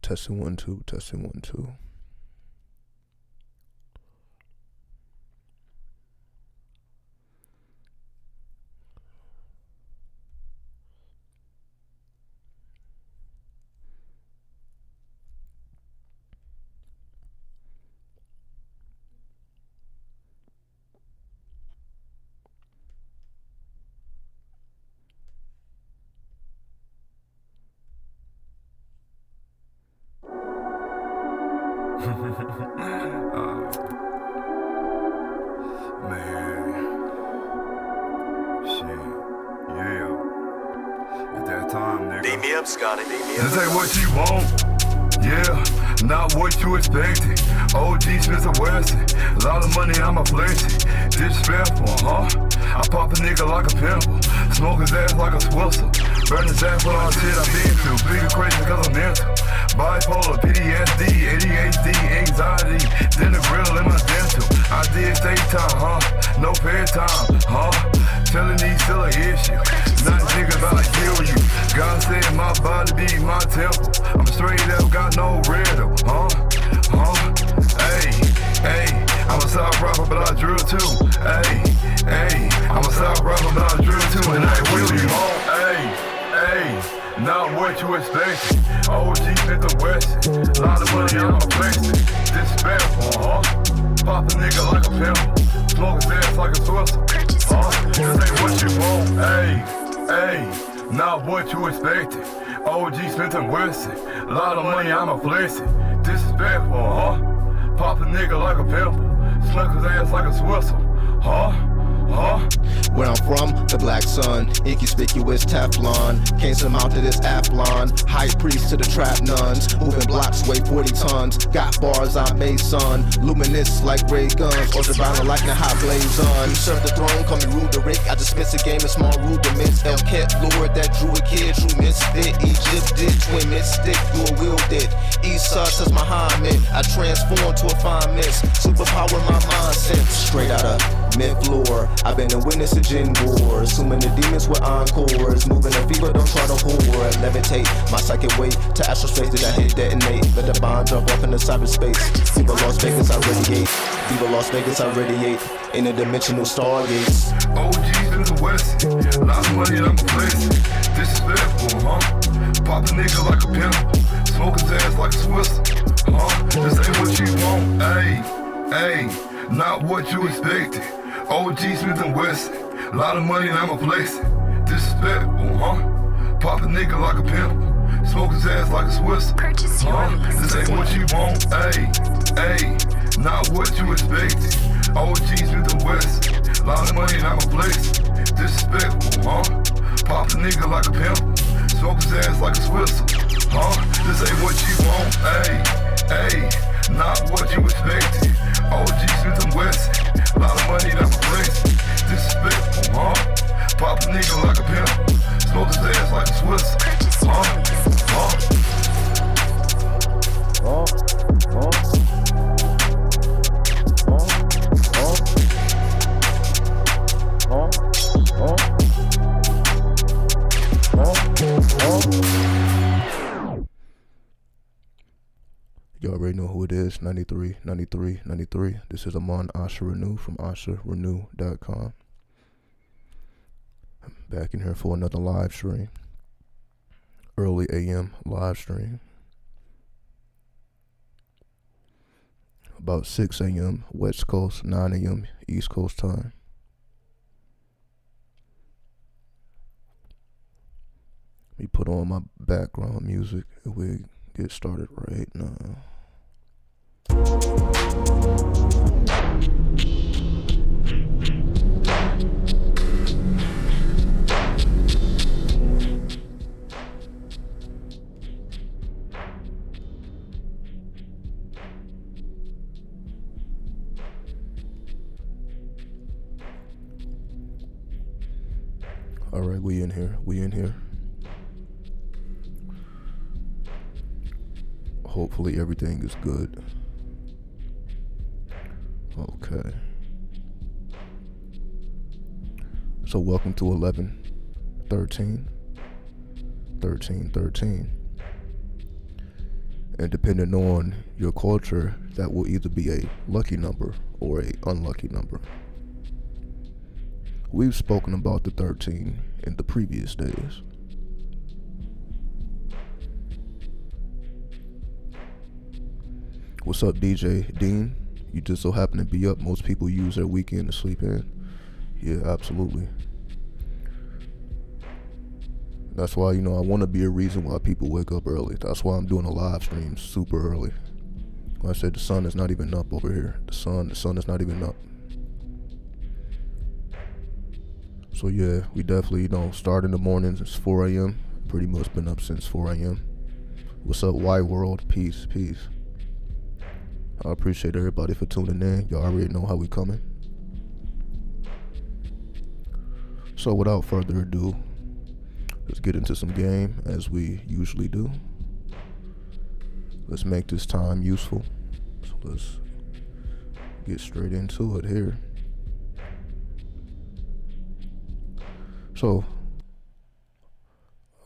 Testing 1 2, testing 1 2. This ain't what you want, yeah, not what you expected. OG Smith and Wesson, a lot of money I'm a flexing. Disrespectful, huh? I pop a nigga like a pimple, smoke his ass like a swistle. Burn his ass for all the shit I've been through, bigger crazy cause I'm mental. Bipolar, PTSD, ADHD, anxiety, then the grill in my dental. I did stay time, huh? No fair time, huh? Telling these still an issue. Not niggas about to kill you. God said my body be my temple. I'm straight up, got no riddle, huh? Hey, I'm a South rapper, but I drill too. Hey, I'm a South rapper, but I drill too. And I really won't, hey, not what you expected. OG Smith and Wesson, a lot of money I'm a flexing. Disrespectful, huh? Pop a nigga like a pimple, smoke his ass like a swistle, huh? This ain't what you want, hey, not what you expected. OG Smith and Wesson, a lot of money I'm a flexing. Disrespectful, huh? Pop a nigga like a pimple, smoke his ass like a swistle, huh? Where I'm from, the black sun, inconspicuous Teflon. Can't surmount to this Athlon. High priest to the trap nuns. Moving blocks, weigh 40 tons. Got bars, I made son. Luminous like ray guns. Ultra violent like the hot blaze on. You serve the throne, call me rude to Rick. I dispense a game of small rudiments. El Ket Lord that drew a kid. True misfit, Egypted, twin mystic. You a wielded. Esau says Muhammad. I transform to a fine mist. Superpower my mind sense. Straight out of myth lore. I've been a witness of gin wars. Assuming the demons with encores. Moving the fever, don't try to whore. Levitate, my psychic weight to astral space that I hit detonate. Let the bomb jump off into cyberspace. Viva Las Vegas, I radiate. Viva Las Vegas, I radiate. Interdimensional stargates. OGs in the West, a lot of money I'm a blessing. Disrespectful, huh? Pop a nigga like a pimple, smoke his ass like a swistle, huh? This ain't what you want, hey, not what you expected. OG Smith and Wesson, a lot of money and I'm a flexing. Disrespectful, huh? Pop a nigga like a pimple, smoke his ass like a Swiss, huh? This ain't what you want, hey, not what you expected. OG Smith and Wesson, a lot of money and I'm a flexing. Disrespectful, huh? Pop a nigga like a pimple, smoke his ass like a Swiss, huh? This ain't what you want, hey, not what you expected. OG Smith and Wesson, a lot of money that I'm flexing. Disrespectful, huh? Pop a nigga like a pimple, smoke his ass like a Swiss, You already know who it is, 93, 93, 93. This is Amun, Asha Renu from AshaRenu.com. I'm back in here for another live stream. Early AM live stream. About 6 AM West Coast, 9 AM East Coast time. Let me put on my background music and we get started right now. All right, we in here. Hopefully everything is good. Okay. So welcome to 11-13. And depending on your culture, that will either be a lucky number or a unlucky number. We've spoken about the 13 in the previous days. What's up, DJ Dean? You just so happen to be up. Most people use their weekend to sleep in. Yeah, absolutely. That's why, I want to be a reason why people wake up early. That's why I'm doing a live stream super early. Like I said, the sun is not even up over here. The sun is not even up. So yeah, we definitely, start in the mornings. It's 4 a.m. Pretty much been up since 4 a.m. What's up, White World? Peace, peace. I appreciate everybody for tuning in. Y'all already know how we coming. So without further ado, let's get into some game as we usually do. Let's make this time useful. So let's get straight into it here. So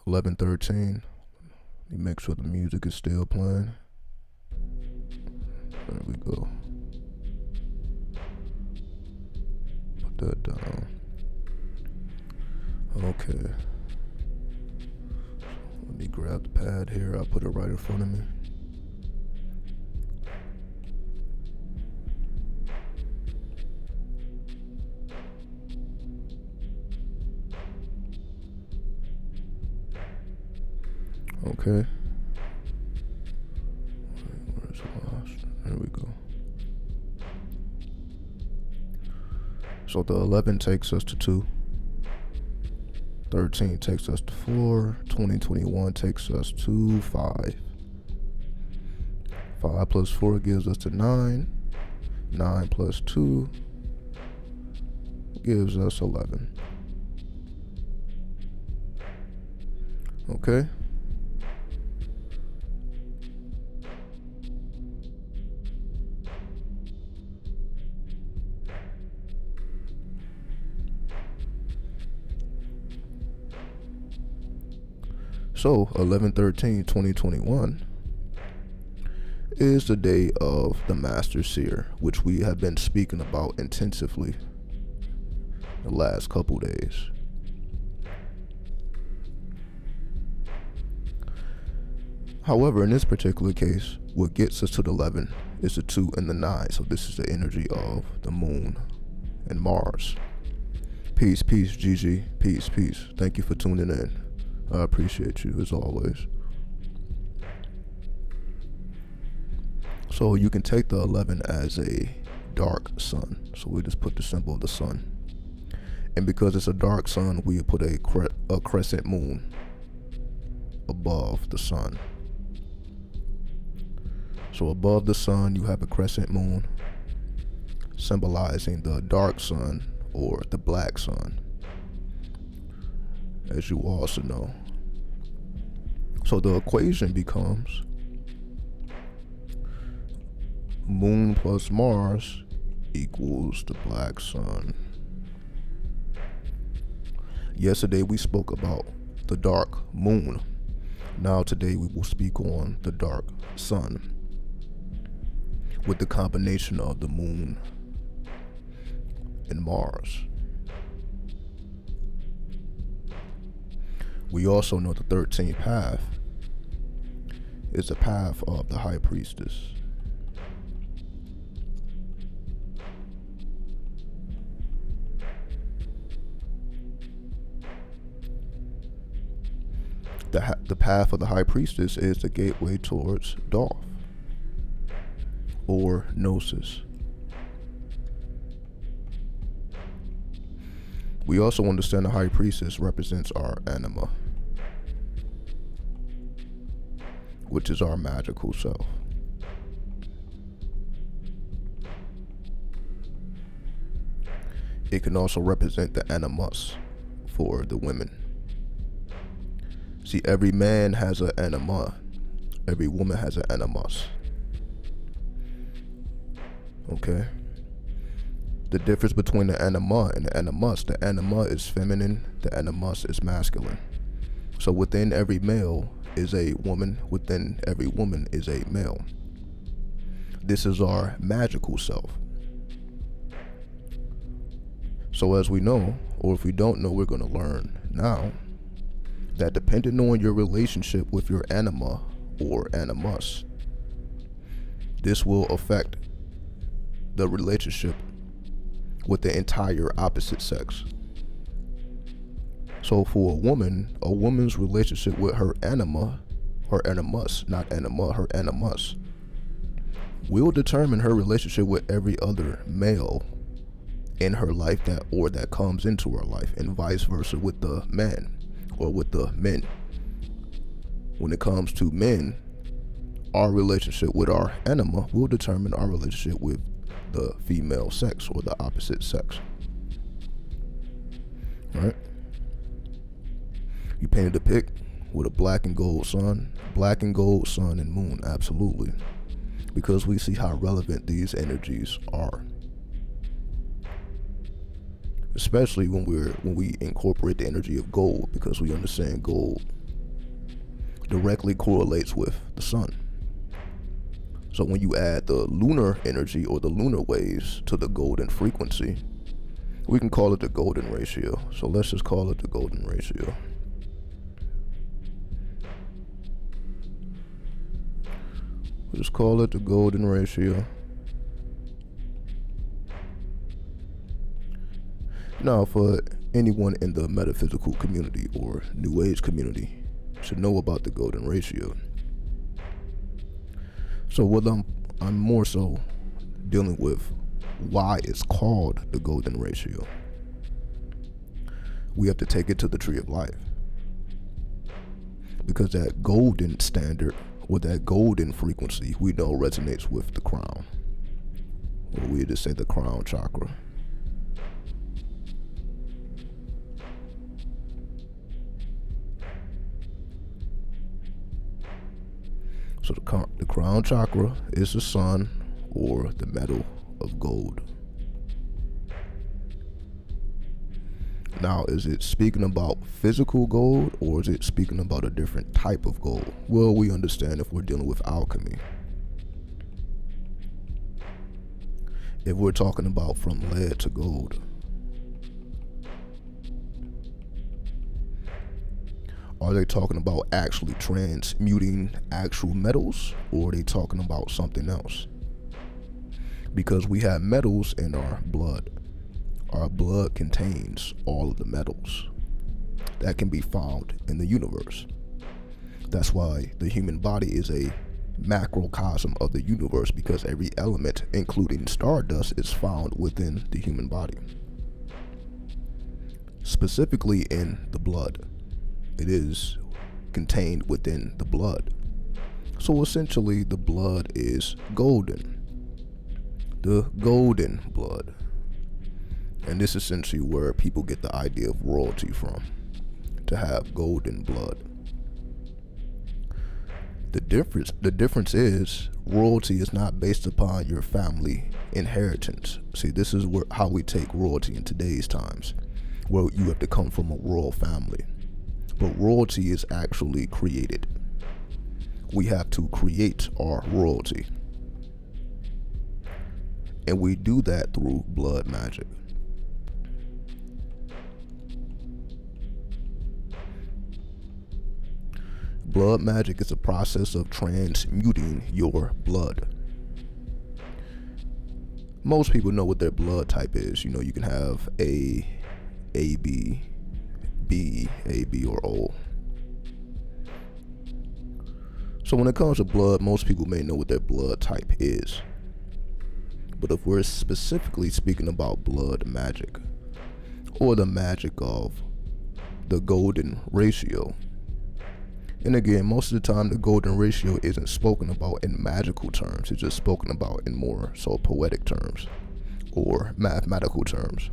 11:13. Let me make sure the music is still playing. There we go. Put that down. Okay. Let me grab the pad here. I'll put it right in front of me. Okay. Where's lost? There we go. So the 11 takes us to 2. 13 takes us to 4. 2021 takes us to 5. 5 plus 4 gives us to 9. 9 plus 2 gives us 11. Okay. So 11/13/2021 is the day of the Master Seer, which we have been speaking about intensively the last couple days. However, in this particular case, what gets us to the 11 is the 2 and the 9. So this is the energy of the moon and Mars. Peace, peace, GG. Peace, peace. Thank you for tuning in. I appreciate you as always. So you can take the 11 as a dark sun. So we just put the symbol of the sun. And because it's a dark sun, we put a crescent moon above the sun. So above the sun, you have a crescent moon symbolizing the dark sun or the black sun, as you also know. So the equation becomes moon plus Mars equals the black sun. Yesterday we spoke about the dark moon. Now today we will speak on the dark sun, with the combination of the moon and Mars. We also know the 13th path is the path of the High Priestess. The path of the High Priestess is the gateway towards Thoth, or Gnosis. We also understand the High Priestess represents our anima, which is our magical self. It can also represent the animus for the women. See, every man has an anima, every woman has an animus. Okay? The difference between the anima and the animus: the anima is feminine, the animus is masculine. So within every male is a woman, within every woman is a male. This is our magical self. So as we know, or if we don't know, we're going to learn now that depending on your relationship with your anima or animus, this will affect the relationship with the entire opposite sex. So for a woman's relationship with her anima, her animus, not anima, her animus, will determine her relationship with every other male in her life that comes into her life, and vice versa with the man or with the men. When it comes to men, our relationship with our anima will determine our relationship with the female sex or the opposite sex. Right? You painted a pic with a black and gold sun and moon, absolutely. Because we see how relevant these energies are. Especially when we incorporate the energy of gold, because we understand gold directly correlates with the sun. So when you add the lunar energy or the lunar waves to the golden frequency, we can call it the golden ratio. So let's just call it the golden ratio. We'll just call it the golden ratio. Now, for anyone in the metaphysical community or New Age community should know about the golden ratio. So what I'm more so dealing with why it's called the golden ratio. We have to take it to the tree of life. Because that golden standard or that golden frequency we know resonates with the crown. Or we just say the crown chakra. So the crown chakra is the sun or the metal of gold. Now, is it speaking about physical gold or is it speaking about a different type of gold? Well, we understand if we're dealing with alchemy. If we're talking about from lead to gold, are they talking about actually transmuting actual metals, or are they talking about something else? Because we have metals in our blood. Our blood contains all of the metals that can be found in the universe. That's why the human body is a macrocosm of the universe, because every element, including stardust, is found within the human body. Specifically in the blood. It is contained within the blood. So essentially the blood is golden. The golden blood. And this is essentially where people get the idea of royalty from, to have golden blood. The difference is royalty is not based upon your family inheritance. See, this is how we take royalty in today's times, where you have to come from a royal family. But royalty is actually created. We have to create our royalty. And we do that through blood magic. Blood magic is a process of transmuting your blood. Most people know what their blood type is. You know, you can have A, AB, B, AB, or O. So when it comes to blood, most people may know what their blood type is. But if we're specifically speaking about blood magic, or the magic of the golden ratio, and again, most of the time the golden ratio isn't spoken about in magical terms, it's just spoken about in more so poetic terms or mathematical terms.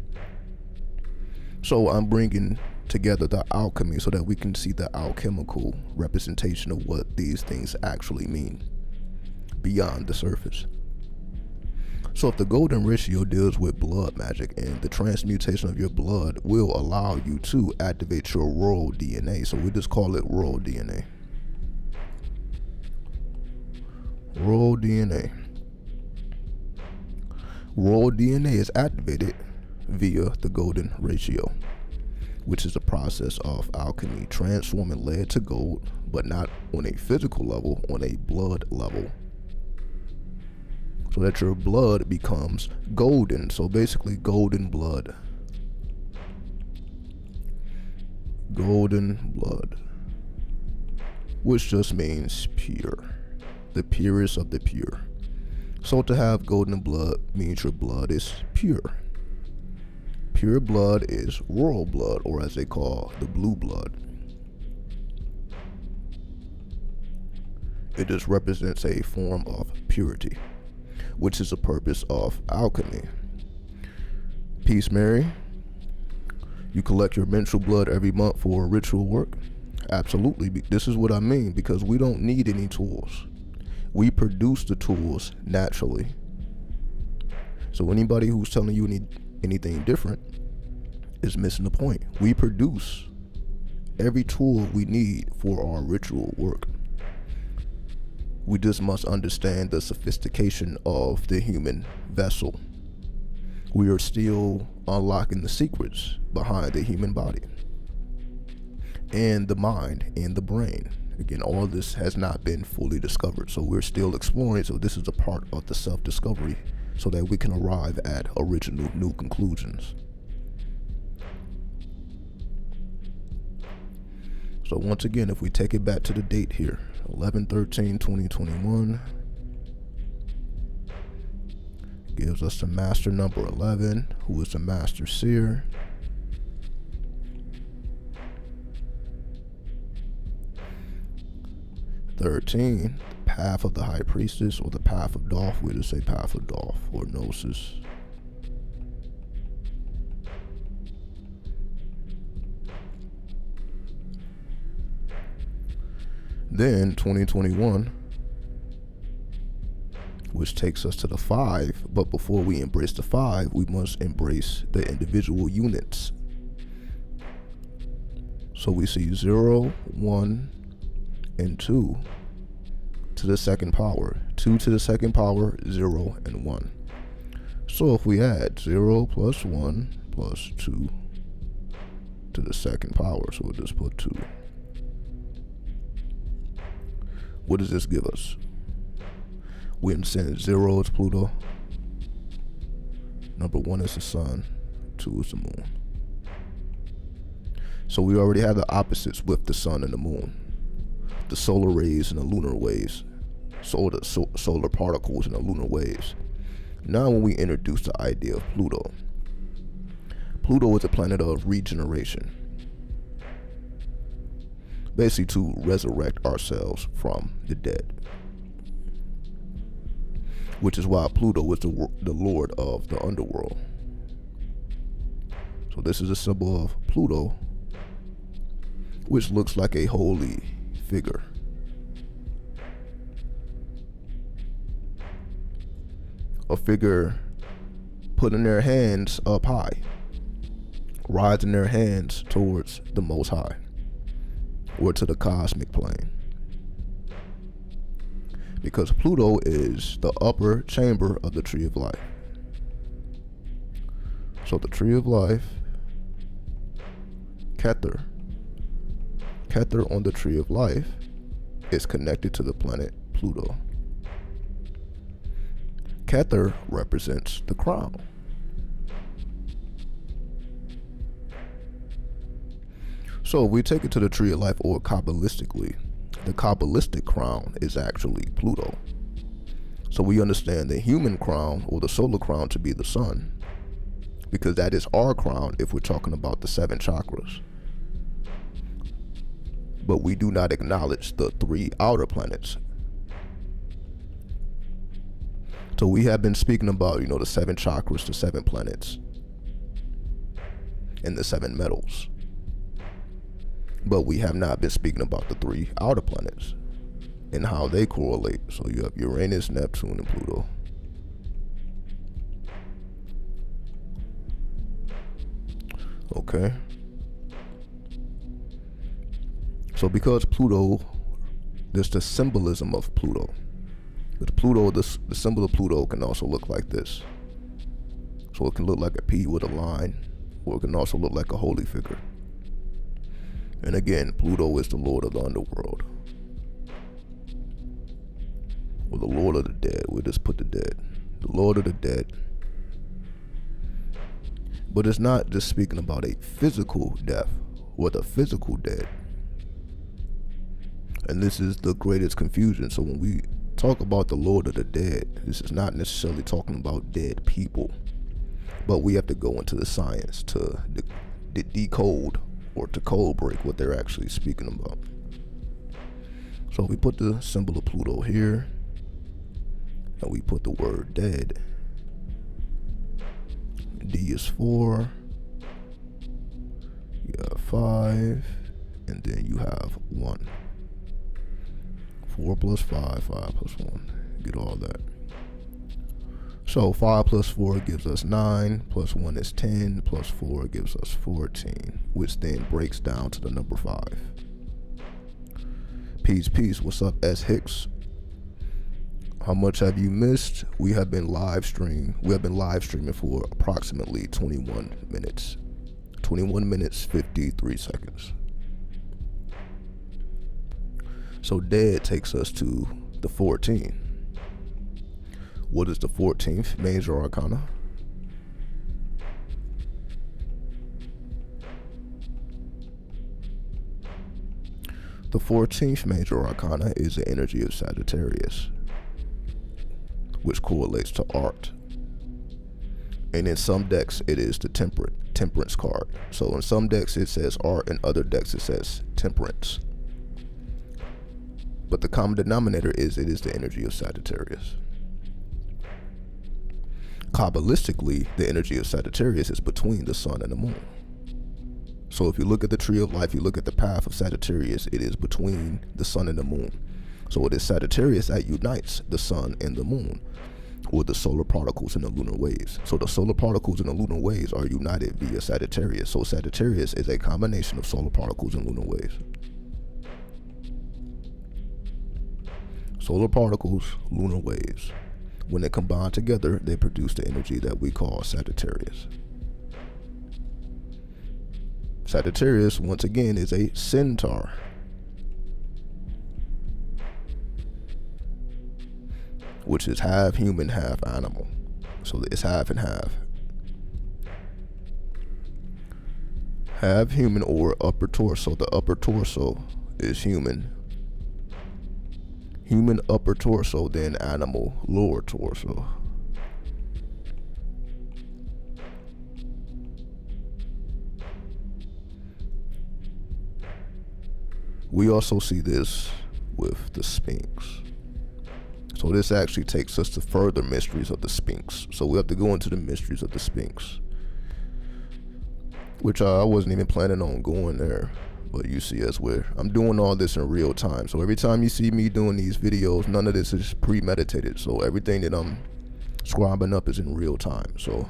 So I'm bringing together the alchemy so that we can see the alchemical representation of what these things actually mean beyond the surface. So if the golden ratio deals with blood magic, and the transmutation of your blood will allow you to activate your world DNA. So we just call it world DNA. World DNA. World DNA is activated via the golden ratio, which is a process of alchemy transforming lead to gold, but not on a physical level, on a blood level, so that your blood becomes golden. So basically golden blood. Golden blood, which just means pure, the purest of the pure. So to have golden blood means your blood is pure. Pure blood is royal blood, or as they call the blue blood. It just represents a form of purity, which is the purpose of alchemy. Peace, Mary. You collect your menstrual blood every month for ritual work? Absolutely. This is what I mean, because we don't need any tools. We produce the tools naturally. So anybody who's telling you anything different is missing the point. We produce every tool we need for our ritual work. We just must understand the sophistication of the human vessel. We are still unlocking the secrets behind the human body and the mind and the brain. Again, all this has not been fully discovered, so we're still exploring. So this is a part of the self-discovery, so that we can arrive at original new conclusions. So once again, if we take it back to the date here, 11/13/2021, gives us the master number 11, who is the master seer. "13, the path of the high priestess, or the path of Dolph. We just say path of Dolph, or Gnosis. Then 2021, which takes us to the 5, but before we embrace the 5, we must embrace the individual units. So we see 0, 1, and 2 to the second power, 2 to the second power, 0 and 1. So if we add 0 plus 1 plus 2 to the second power, so we'll just put 2. What does this give us? We understand 0 is Pluto, number 1 is the sun, 2 is the moon. So we already have the opposites with the sun and the moon. The solar rays and the lunar waves, solar particles and the lunar waves. Now when we introduce the idea of Pluto, Pluto is a planet of regeneration, basically to resurrect ourselves from the dead, which is why Pluto is the lord of the underworld. So this is a symbol of Pluto, which looks like a holy figure. A figure putting their hands up high, rising their hands towards the Most High, or to the cosmic plane. Because Pluto is the upper chamber of the Tree of Life. So the Tree of Life, Keter on the Tree of Life is connected to the planet Pluto. Keter represents the crown. So if we take it to the Tree of Life, or Kabbalistically, the Kabbalistic crown is actually Pluto. So we understand the human crown, or the solar crown, to be the sun, because that is our crown if we're talking about the 7 chakras. But we do not acknowledge the 3 outer planets. So we have been speaking about, the 7 chakras, the 7 planets, and the 7 metals. But we have not been speaking about the 3 outer planets and how they correlate. So you have Uranus, Neptune, and Pluto. Okay. So because Pluto, there's the symbolism of Pluto. But Pluto, the symbol of Pluto can also look like this. So it can look like a P with a line, or it can also look like a holy figure. And again, Pluto is the lord of the underworld, or the lord of the dead. We'll just put the dead. The lord of the dead. But it's not just speaking about a physical death or the physical dead. And this is the greatest confusion. So when we talk about the lord of the dead, this is not necessarily talking about dead people, but we have to go into the science to decode or to code break what they're actually speaking about. So we put the symbol of Pluto here, and we put the word dead. D is 4, you have 5, and then you have 1. 4 plus 5, 5 plus 1, get all that. So 5 plus 4 gives us 9, plus 1 is 10, plus 4 gives us 14, which then breaks down to the number 5. Peace, what's up, S. Hicks? How much have you missed? We have been live streaming for approximately 21 minutes. 21 minutes, 53 seconds. So dead takes us to the 14. What is the 14th major arcana? The 14th major arcana is the energy of Sagittarius, which correlates to art. And in some decks, it is the temperance card. So in some decks, it says art, in other decks, it says temperance. But the common denominator is it is the energy of Sagittarius. Kabbalistically, the energy of Sagittarius is between the sun and the moon. So if you look at the tree of life, you look at the path of Sagittarius, it is between the sun and the moon. So it is Sagittarius that unites the sun and the moon, or the solar particles and the lunar waves. So the solar particles and the lunar waves are united via Sagittarius. So Sagittarius is a combination of solar particles and lunar waves. Solar particles, lunar waves. When they combine together, they produce the energy that we call Sagittarius. Sagittarius, once again, is a centaur. Which is half human, half animal. So it's half and half. Half human or upper torso. The upper torso is human. Human upper torso, then animal lower torso. We also see this with the Sphinx. So this actually takes us to further mysteries of the Sphinx. So we have to go into the mysteries of the Sphinx, which I wasn't even planning on going there. But you see, as I'm doing all this in real time. So every time you see me doing these videos, none of this is premeditated. So everything that I'm scribing up is in real time. So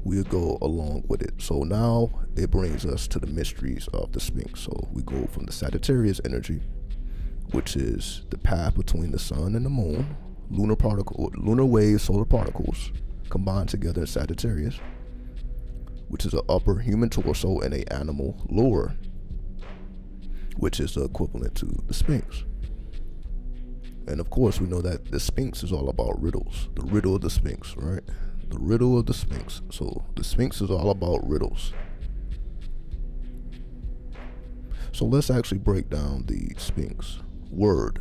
we'll go along with it. So now it brings us to the mysteries of the Sphinx. So we go from the Sagittarius energy, which is the path between the sun and the moon, lunar waves, solar particles combined together in Sagittarius, which is an upper human torso, and a animal lower, which is the equivalent to the Sphinx. And of course, we know that the Sphinx is all about riddles. The riddle of the Sphinx, right? The riddle of the Sphinx. So the Sphinx is all about riddles. So let's actually break down the Sphinx word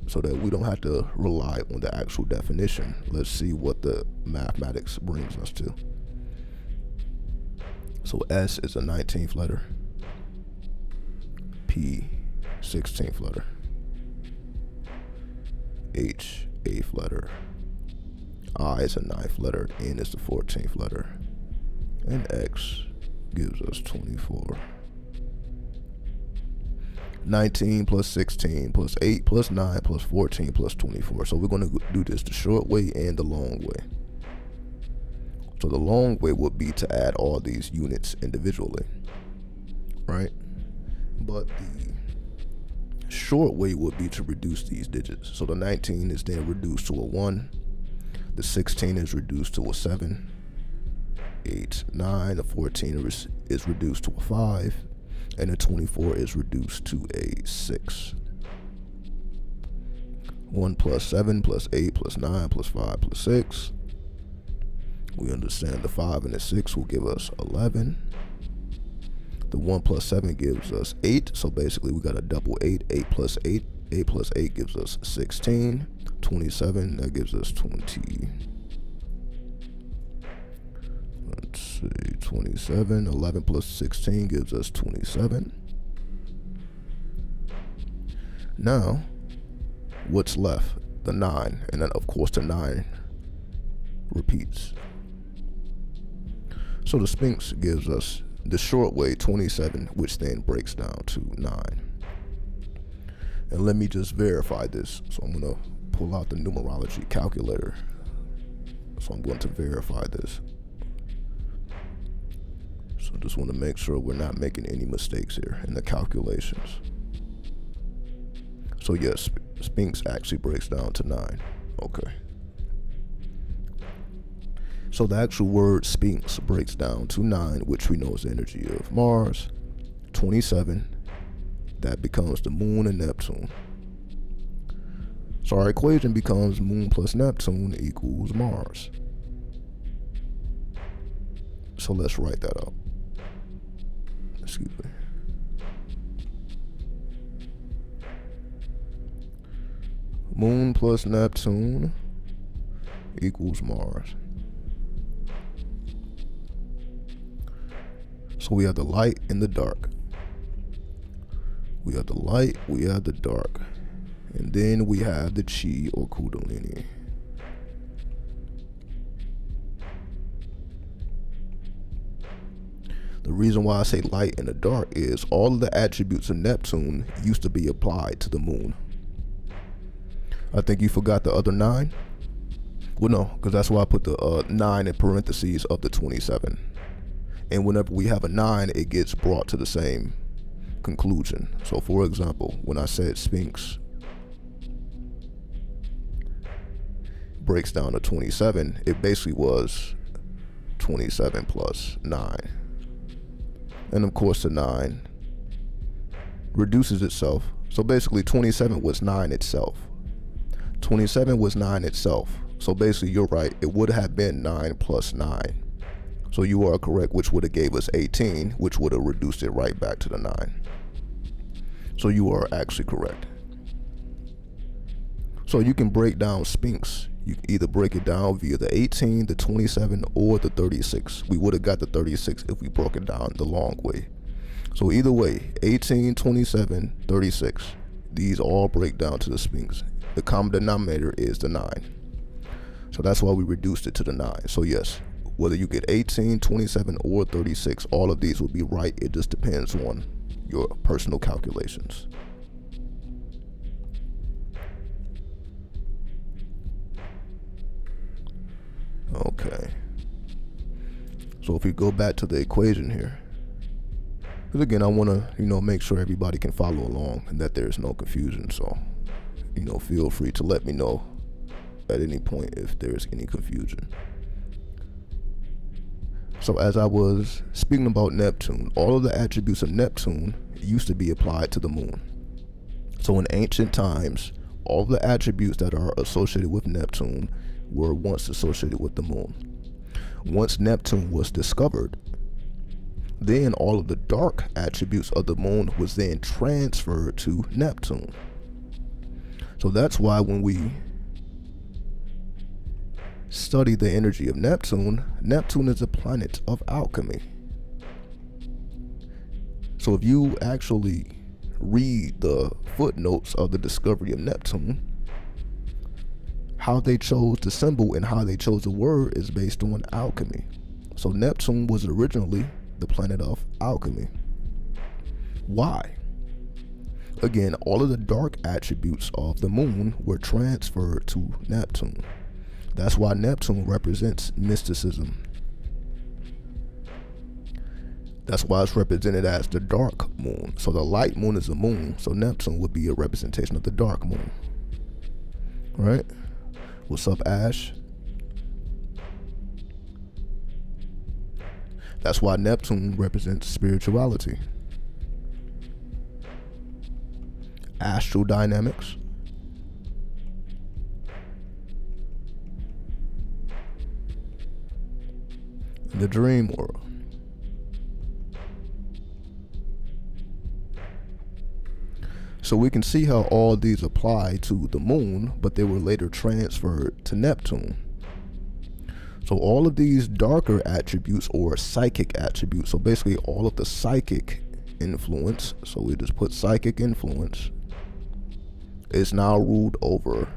so that we don't have to rely on the actual definition. Let's see what the mathematics brings us to. So S is a 19th letter, P 16th letter, H 8th letter, I is a 9th letter, N is the 14th letter, and X gives us 24. 19 plus 16 plus 8 plus 9 plus 14 plus 24. So we're going to do this the short way and the long way. So the long way would be to add all these units individually, right? But the short way would be to reduce these digits. So the 19 is then reduced to a 1, the 16 is reduced to a 7, 8, 9, the 14 is reduced to a 5, and the 24 is reduced to a 6. 1 plus 7 plus 8 plus 9 plus 5 plus 6. We understand the 5 and the 6 will give us 11. The 1 plus 7 gives us 8. So basically we got a double 8. 8 plus 8. 8 plus 8 gives us 16. 27, that gives us 20. Let's see, 27. 11 plus 16 gives us 27. Now, what's left? The 9. And then of course the 9 repeats. So the Sphinx gives us the short way 27, which then breaks down to 9. And let me just verify this. So I'm gonna pull out the numerology calculator. So I'm going to verify this. So I just want to make sure we're not making any mistakes here in the calculations. So yes, Sphinx actually breaks down to 9. Okay. So the actual word Sphinx breaks down to 9, which we know is the energy of Mars. 27, that becomes the Moon and Neptune. So our equation becomes Moon plus Neptune equals Mars. So let's write that out. Excuse me. Moon plus Neptune equals Mars. So we have the light and the dark. We have the light, we have the dark. And then we have the chi or kundalini. The reason why I say light and the dark is all of the attributes of Neptune used to be applied to the moon. I think you forgot the other 9. Well, no, because that's why I put the 9 in parentheses of the 27. And whenever we have a 9, it gets brought to the same conclusion. So for example, when I said Sphinx breaks down to 27, it basically was 27 plus 9. And of course the 9 reduces itself. So basically 27 was 9 itself. 27 was 9 itself. So basically you're right, it would have been 9 plus 9. So you are correct, which would have gave us 18, which would have reduced it right back to the 9. So you are actually correct. So you can break down Sphinx. You can either break it down via the 18, the 27, or the 36. We would have got the 36 if we broke it down the long way. So either way, 18, 27, 36, these all break down to the Sphinx. The common denominator is the 9. So that's why we reduced it to the 9. So yes, whether you get 18, 27, or 36, all of these will be right. It just depends on your personal calculations. Okay. So if we go back to the equation here, because again, I want to, make sure everybody can follow along and that there's no confusion. So, feel free to let me know at any point if there's any confusion. So as I was speaking about Neptune, all of the attributes of Neptune used to be applied to the moon. So in ancient times, all of the attributes that are associated with Neptune were once associated with the moon. Once Neptune was discovered, then all of the dark attributes of the moon was then transferred to Neptune. So that's why when we study the energy of Neptune, Neptune is a planet of alchemy. So if you actually read the footnotes of the discovery of Neptune, how they chose the symbol and how they chose the word is based on alchemy. So Neptune was originally the planet of alchemy. Why? Again, all of the dark attributes of the moon were transferred to Neptune. That's why Neptune represents mysticism, That's why it's represented as the dark moon. So the light moon is the moon, so Neptune would be a representation of the dark moon. Right? What's up, Ash? That's why Neptune represents spirituality, astral dynamics, the dream world. So we can see how all these apply to the moon, but they were later transferred to Neptune. So all of these darker attributes or psychic attributes, so basically all of the psychic influence, so we just put psychic influence, is now ruled over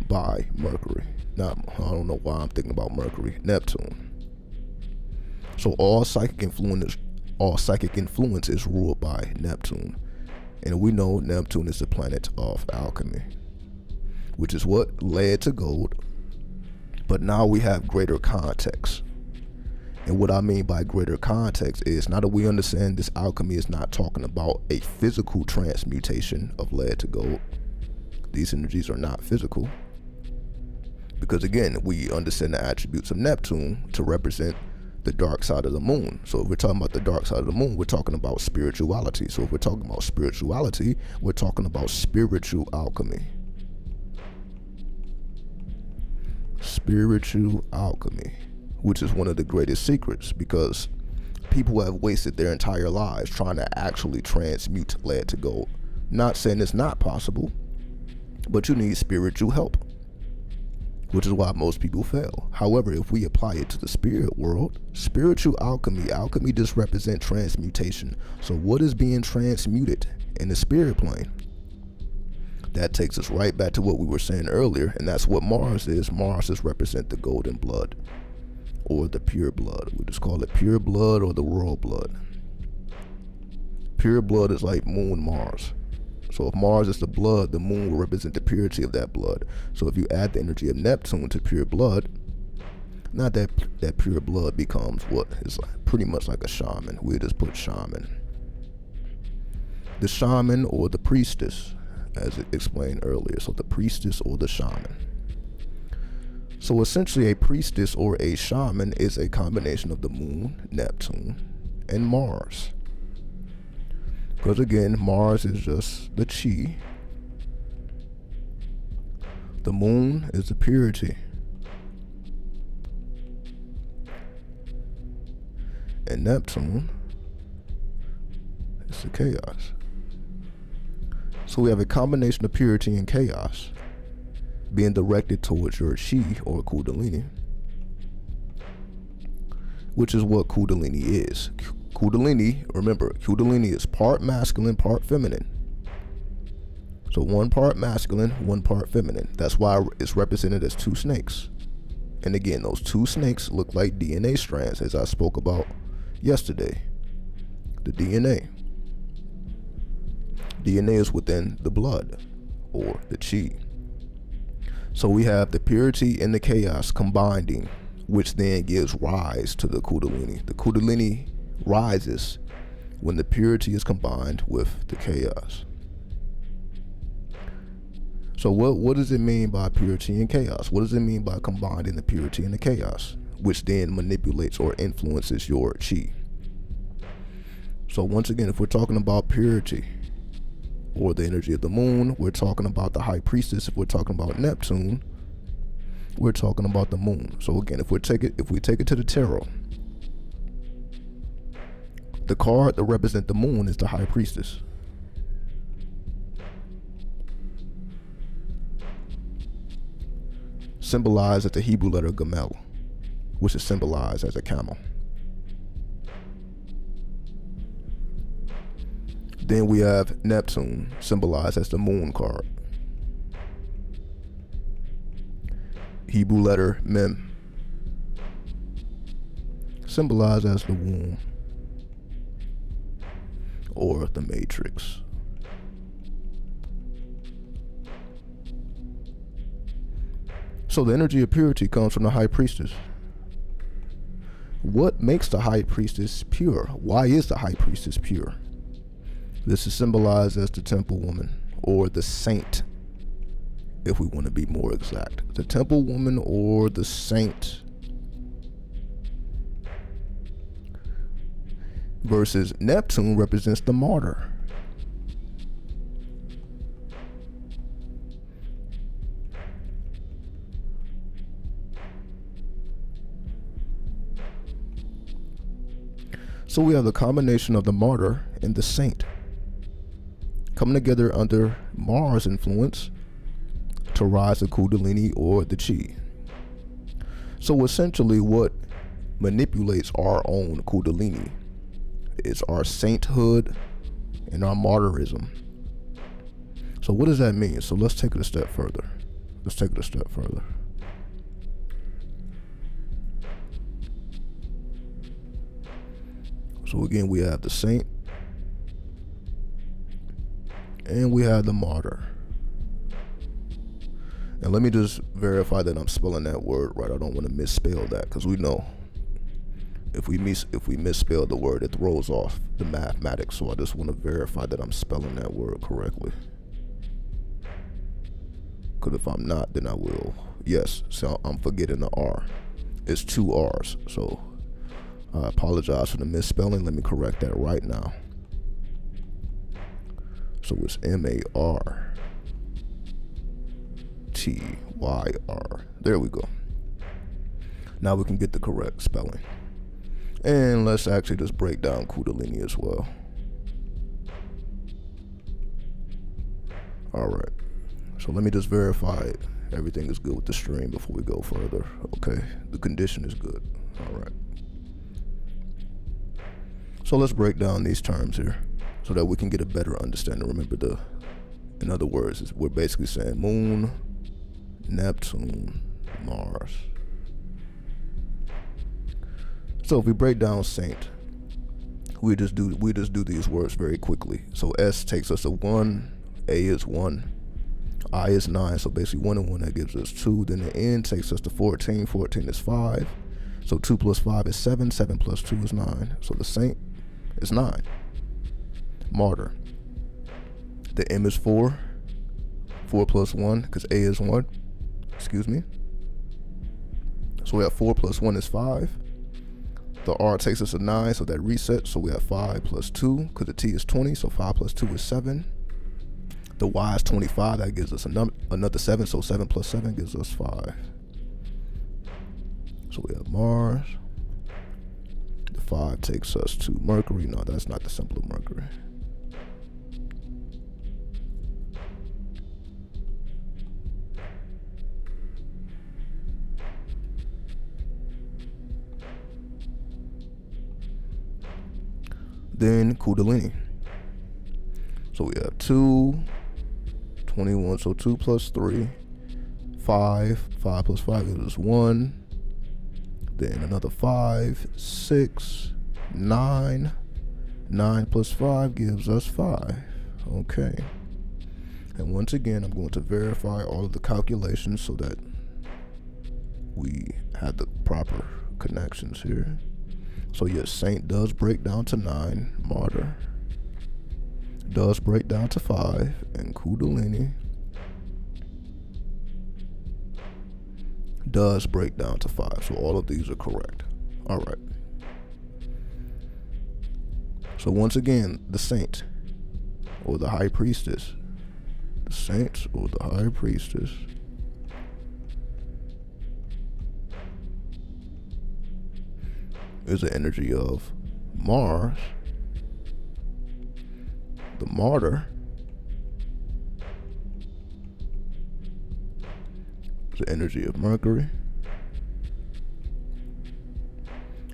by Mercury. I don't know why I'm thinking about Mercury, Neptune. So all psychic influence is ruled by Neptune. And we know Neptune is the planet of alchemy, which is what led to gold. But now we have greater context. And what I mean by greater context is, now that we understand this alchemy is not talking about a physical transmutation of lead to gold. These energies are not physical. Because again, we understand the attributes of Neptune to represent the dark side of the moon. So if we're talking about the dark side of the moon, we're talking about spirituality. So if we're talking about spirituality, we're talking about spiritual alchemy. Spiritual alchemy, which is one of the greatest secrets, because people have wasted their entire lives trying to actually transmute lead to gold. Not saying it's not possible, but you need spiritual help, which is why most people fail. However, if we apply it to the spirit world, spiritual alchemy just represents transmutation. So what is being transmuted in the spirit plane? That takes us right back to what we were saying earlier, and that's what Mars is. Mars is represent the golden blood, or the pure blood. We just call it pure blood or the royal blood. Pure blood is like moon Mars. So if Mars is the blood, the moon will represent the purity of that blood. So if you add the energy of Neptune to pure blood, not that pure blood becomes what is pretty much like a shaman. We just put shaman. The shaman or the priestess, as explained earlier. So the priestess or the shaman. So essentially a priestess or a shaman is a combination of the moon, Neptune, and Mars. Because again, Mars is just the chi. The moon is the purity. And Neptune is the chaos. So we have a combination of purity and chaos being directed towards your chi or Kundalini, which is what Kundalini is. Kundalini, remember, Kundalini is part masculine, part feminine. So one part masculine, one part feminine. That's why it's represented as two snakes. And again, those two snakes look like DNA strands, as I spoke about yesterday. The DNA. DNA is within the blood, or the chi. So we have the purity and the chaos combining, which then gives rise to the Kundalini. The Kundalini rises when the purity is combined with the chaos. So what does it mean by purity and chaos? What does it mean by combining the purity and the chaos, which then manipulates or influences your chi? So once again, if we're talking about purity or the energy of the moon, we're talking about the high priestess. If we're talking about Neptune, we're talking about the moon. So again, if we take it to the tarot, the card that represents the moon is the high priestess. Symbolized as the Hebrew letter Gamel, which is symbolized as a camel. Then we have Neptune, symbolized as the moon card. Hebrew letter Mem, symbolized as the womb or the matrix. So the energy of purity comes from the high priestess, What makes the high priestess pure? Why is the high priestess pure? This is symbolized as the temple woman, or the saint, if we want to be more exact. The temple woman or the saint. Versus Neptune represents the martyr. So we have the combination of the martyr and the saint coming together under Mars influence to rise the Kundalini or the Chi. So essentially what manipulates our own Kundalini is our sainthood and our martyrism. So what does that mean? So let's take it a step further. So again, we have the saint and we have the martyr. And let me just verify that I'm spelling that word right. I don't want to misspell that, because we know if we misspell the word, it throws off the mathematics. So I just want to verify that I'm spelling that word correctly. Because if I'm not, then I will. Yes, so I'm forgetting the R. It's 2 R's. So I apologize for the misspelling. Let me correct that right now. So it's M-A-R-T-Y-R. There we go. Now we can get the correct spelling. And let's actually just break down Kundalini as well. Alright. So let me just verify everything is good with the stream before we go further. Okay. The condition is good. Alright. So let's break down these terms here so that we can get a better understanding. Remember, in other words, we're basically saying Moon, Neptune, Mars. So if we break down saint, we just do these words very quickly. So S takes us to 1, A is 1, I is 9. So basically 1 and 1, that gives us 2. Then the N takes us to 14. 14 is 5. So 2 plus 5 is 7. 7 plus 2 is 9. So the saint is 9. Martyr. The M is 4. 4 plus 1, because A is 1. Excuse me. So we have 4 plus 1 is 5. The R takes us to 9, so that resets. So we have 5 plus 2, because the T is 20. So 5 plus 2 is 7. The Y is 25. That gives us another 7. So 7 plus 7 gives us 5. So we have Mars. The 5 takes us to Mercury. No, that's not the symbol of Mercury. Then Kundalini. So we have 2, 21. So 2 plus 3, 5. 5 plus 5 gives us 1. Then another 5, 6, 9. 9 plus 5 gives us 5. Okay. And once again, I'm going to verify all of the calculations so that we have the proper connections here. So yes, saint does break down to 9, martyr does break down to 5, and Kundalini does break down to 5. So all of these are correct. All right. So once again, the saint or the high priestess, the saints or the high priestess is the energy of Mars. The martyr is the energy of Mercury.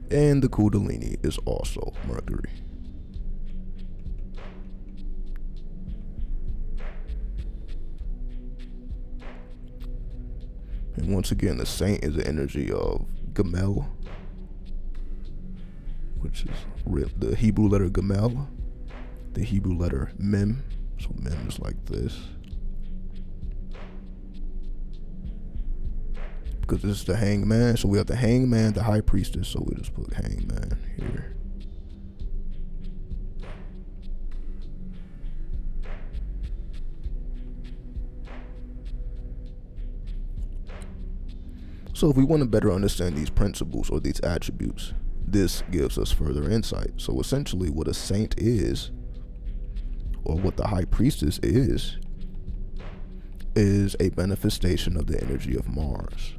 And the Kundalini is also Mercury. And once again, the saint is the energy of Gamel, which is the Hebrew letter Gamel, the Hebrew letter Mem. So Mem is like this. because this is the hangman. So we have the hangman, the high priestess. So we just put hangman here. So if we want to better understand these principles or these attributes, this gives us further insight. So essentially what a saint is, or what the high priestess is a manifestation of the energy of Mars.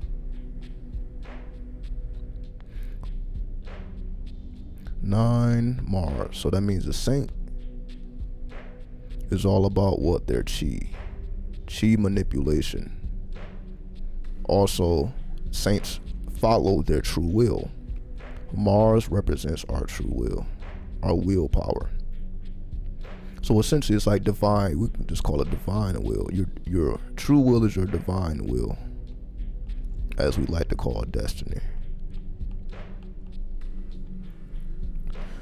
Nine, Mars. So that means a saint is all about what? Their chi manipulation. Also, saints follow their true will. Mars represents our true will, our willpower. So essentially it's like divine, we can just call it divine will. Your true will is your divine will, as we like to call destiny.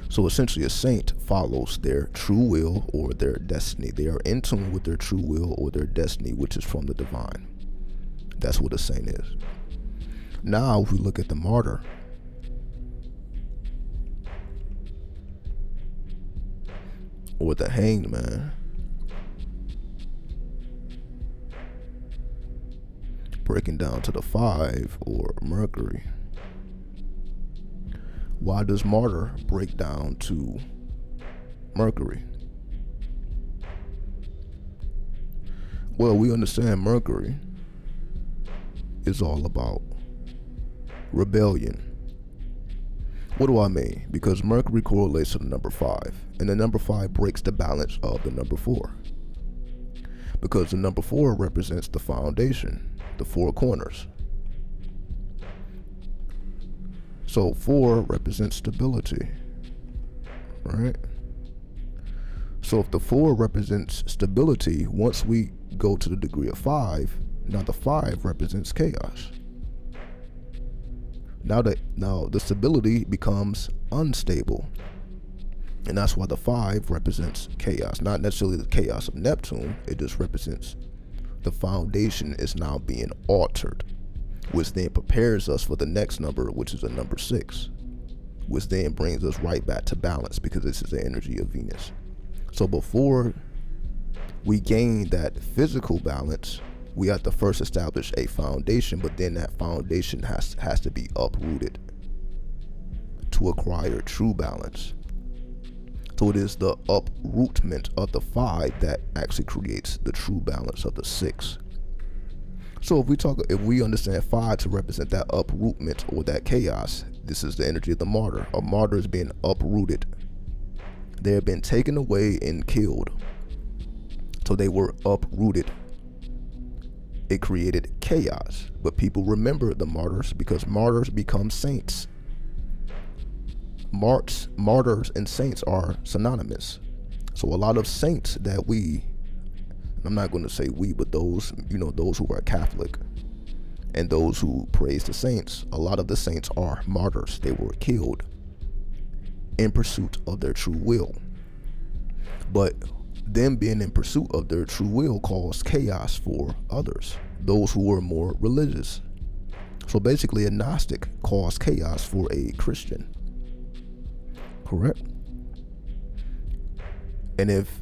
So essentially a saint follows their true will or their destiny. They are in tune with their true will or their destiny, which is from the divine. That's what a saint is. Now if we look at the martyr, or the hanged man, breaking down to the 5 or Mercury. Why does martyr break down to Mercury? Well, we understand Mercury is all about rebellion. What do I mean? Because Mercury correlates to the number 5, and the number 5 breaks the balance of the number 4. Because the number 4 represents the foundation, the 4 corners. So 4 represents stability, right? So if the 4 represents stability, once we go to the degree of 5, now the 5 represents chaos. Now the stability becomes unstable, and that's why the 5 represents chaos. Not necessarily the chaos of Neptune, it just represents the foundation is now being altered, which then prepares us for the next number, which is a number 6, which then brings us right back to balance, because this is the energy of Venus. So before we gain that physical balance, we have to first establish a foundation, but then that foundation has to be uprooted to acquire true balance. So it is the uprootment of the 5 that actually creates the true balance of the 6. So if we understand 5 to represent that uprootment or that chaos, this is the energy of the martyr. A martyr is being uprooted. They have been taken away and killed. So they were uprooted. It created chaos, but people remember the martyrs because martyrs become saints. Martyrs and saints are synonymous. So a lot of saints that I'm not going to say we, but those who are Catholic and those who praise the saints, a lot of the saints are martyrs. They were killed in pursuit of their true will. But them being in pursuit of their true will caused chaos for others, those who were more religious. So basically a Gnostic caused chaos for a Christian. Correct? And if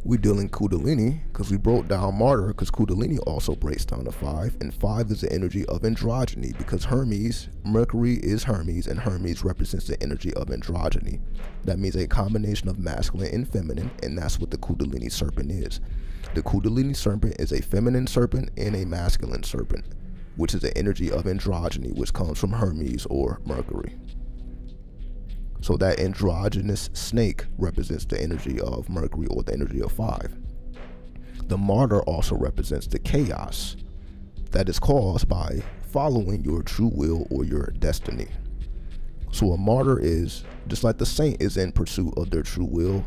we deal in Kundalini, because we broke down martyr, because Kundalini also breaks down to 5, and 5 is the energy of androgyny, because Mercury is Hermes, and Hermes represents the energy of androgyny. That means a combination of masculine and feminine, and that's what the Kundalini serpent is. The Kundalini serpent is a feminine serpent and a masculine serpent, which is the energy of androgyny, which comes from Hermes or Mercury. So that androgynous snake represents the energy of Mercury or the energy of 5. The martyr also represents the chaos that is caused by following your true will or your destiny. So a martyr is, just like the saint is in pursuit of their true will,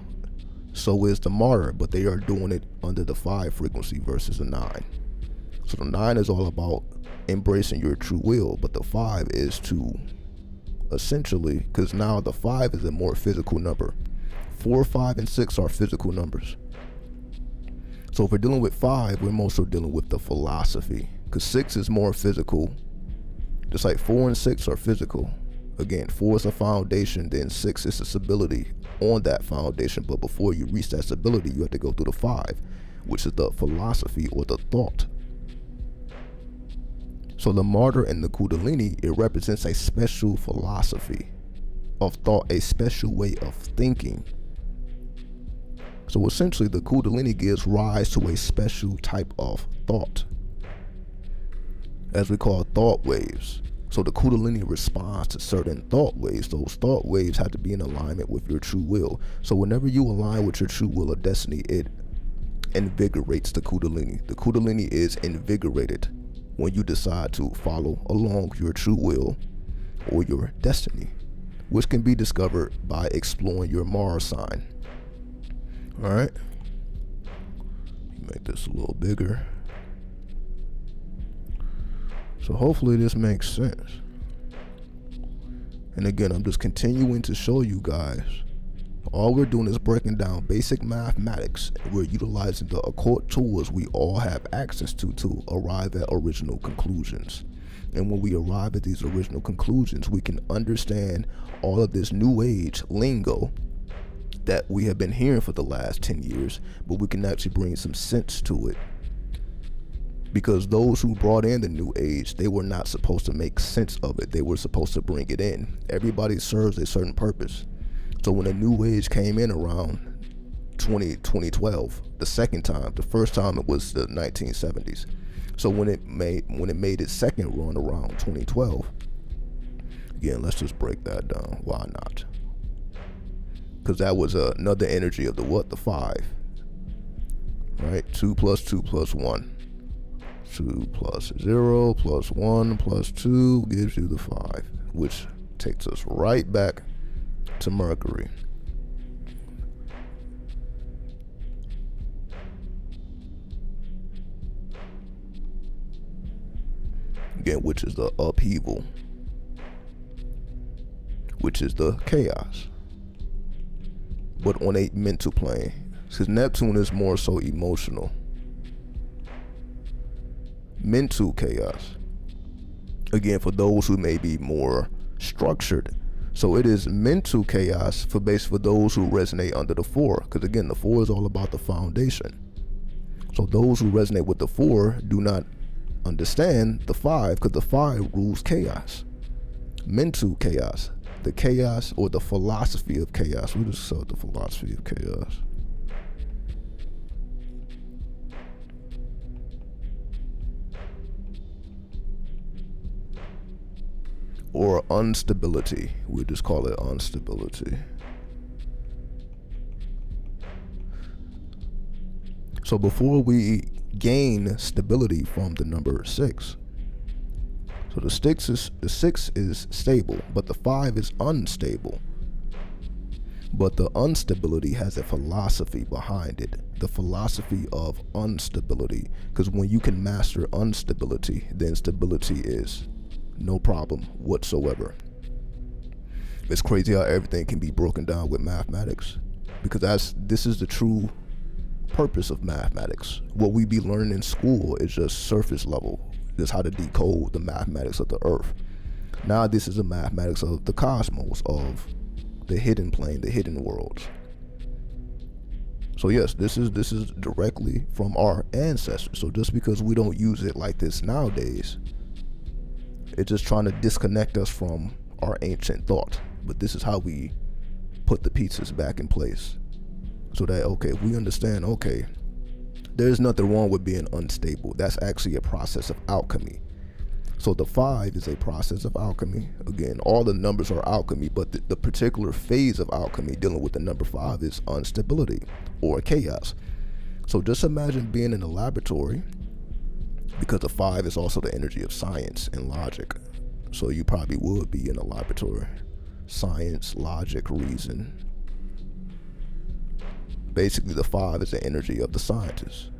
so is the martyr, but they are doing it under the 5 frequency versus the 9. So the 9 is all about embracing your true will, but the 5 is to essentially, because now the 5 is a more physical number. 4, 5, and 6 are physical numbers. So if we're dealing with 5, we're mostly dealing with the philosophy, because 6 is more physical. Just like 4 and 6 are physical. Again, 4 is a foundation, then 6 is a stability on that foundation. But before you reach that stability, you have to go through the 5, which is the philosophy or the thought. So the martyr and the Kundalini, it represents a special philosophy of thought, a special way of thinking. So essentially, the Kundalini gives rise to a special type of thought, as we call thought waves. So the Kundalini responds to certain thought waves. Those thought waves have to be in alignment with your true will. So whenever you align with your true will or destiny, it invigorates the Kundalini. The Kundalini is invigorated when you decide to follow along your true will or your destiny, which can be discovered by exploring your Mars sign. All right, make this a little bigger. So hopefully this makes sense. And again, I'm just continuing to show you guys. All we're doing is breaking down basic mathematics. We're utilizing the occult tools we all have access to arrive at original conclusions. And when we arrive at these original conclusions, we can understand all of this new age lingo that we have been hearing for the last 10 years, but we can actually bring some sense to it. Because those who brought in the new age, they were not supposed to make sense of it. They were supposed to bring it in. Everybody serves a certain purpose. So when the new age came in around 2012, the second time, the first time it was the 1970s. So when it made its second run around 2012, again, let's just break that down. Why not? Because that was another energy of the what? The 5. Right? 2 plus 2 plus 1. 2 plus 0 plus 1 plus 2 gives you the 5, which takes us right back to Mercury. Again, which is the upheaval, which is the chaos, but on a mental plane, because Neptune is more so emotional. Mental chaos, again, for those who may be more structured. So it is mental chaos for those who resonate under the 4, because again, the 4 is all about the foundation. So those who resonate with the 4 do not understand the 5, because the 5 rules chaos. Mental chaos, the chaos or the philosophy of chaos. We just saw the philosophy of chaos. Or instability. We just call it instability. So before we gain stability from the number 6, so the 6 is stable, but the 5 is unstable. But the instability has a philosophy behind it, the philosophy of instability. Because when you can master instability, then stability is no problem whatsoever. It's crazy how everything can be broken down with mathematics, because this is the true purpose of mathematics. What we be learning in school is just surface level, just how to decode the mathematics of the earth. Now this is the mathematics of the cosmos, of the hidden plane, the hidden worlds. So yes, this is directly from our ancestors. So just because we don't use it like this nowadays, it's just trying to disconnect us from our ancient thought. But this is how we put the pieces back in place. So that, okay, we understand, okay, there's nothing wrong with being unstable. That's actually a process of alchemy. So the 5 is a process of alchemy. Again, all the numbers are alchemy, but the particular phase of alchemy dealing with the number 5 is instability or chaos. So just imagine being in a laboratory, because the 5 is also the energy of science and logic. So you probably would be in a laboratory. Science, logic, reason. Basically, the 5 is the energy of the scientist,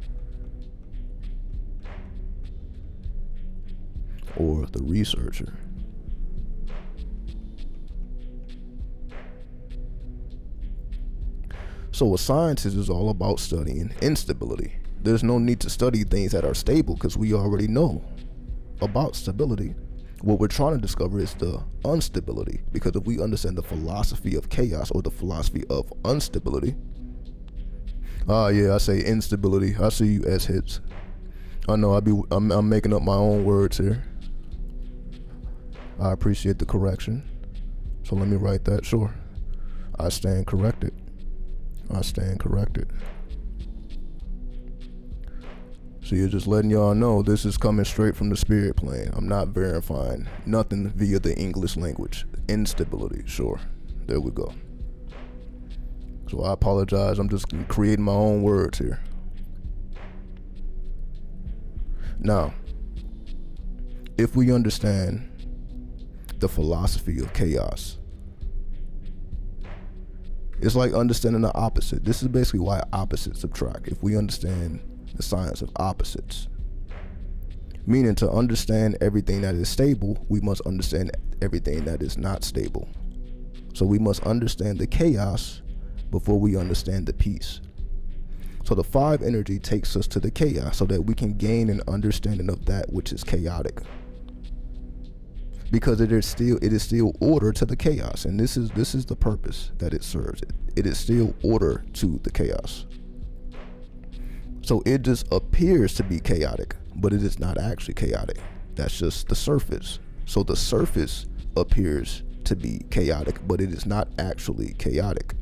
or the researcher. So a scientist is all about studying instability. There's no need to study things that are stable because we already know about stability. What we're trying to discover is the instability, because if we understand the philosophy of chaos or the philosophy of instability, yeah, I say instability. I see you S hits. I know I'm making up my own words here. I appreciate the correction. So let me write that. Sure. I stand corrected. I stand corrected. So you're just letting y'all know this is coming straight from the spirit plane. I'm not verifying nothing via the English language. Instability, sure. There we go. So I apologize. I'm just creating my own words here. Now, if we understand the philosophy of chaos, it's like understanding the opposite. This is basically why opposites subtract. If we understand the science of opposites, meaning to understand everything that is stable, we must understand everything that is not stable. So we must understand the chaos before we understand the peace. So the 5 energy takes us to the chaos so that we can gain an understanding of that which is chaotic, because it is still order to the chaos, and this is the purpose that it serves. It is still order to the chaos. So it just appears to be chaotic, but it is not actually chaotic. That's just the surface. So the surface appears to be chaotic, but it is not actually chaotic.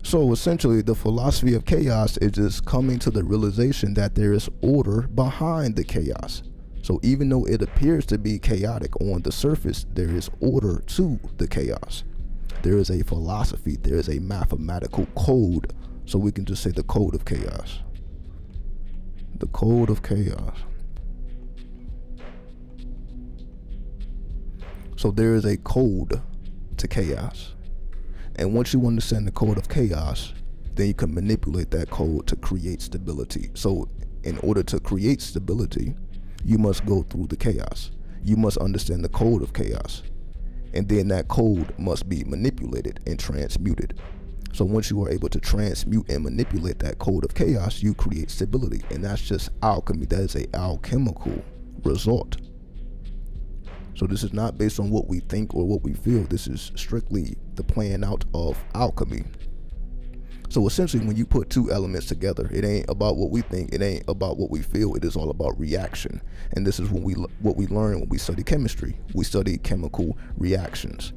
So essentially, the philosophy of chaos is just coming to the realization that there is order behind the chaos. So even though it appears to be chaotic on the surface, there is order to the chaos. There is a philosophy, there is a mathematical code. So we can just say the code of chaos. The code of chaos. So there is a code to chaos. And once you understand the code of chaos, then you can manipulate that code to create stability. So in order to create stability, you must go through the chaos. You must understand the code of chaos. And then that code must be manipulated and transmuted. So once you are able to transmute and manipulate that code of chaos, you create stability. And that's just alchemy. That is a alchemical result. So this is not based on what we think or what we feel. This is strictly the playing out of alchemy. So essentially, when you put 2 elements together, it ain't about what we think, it ain't about what we feel, it is all about reaction. And this is what we learn when we study chemistry. We study chemical reactions.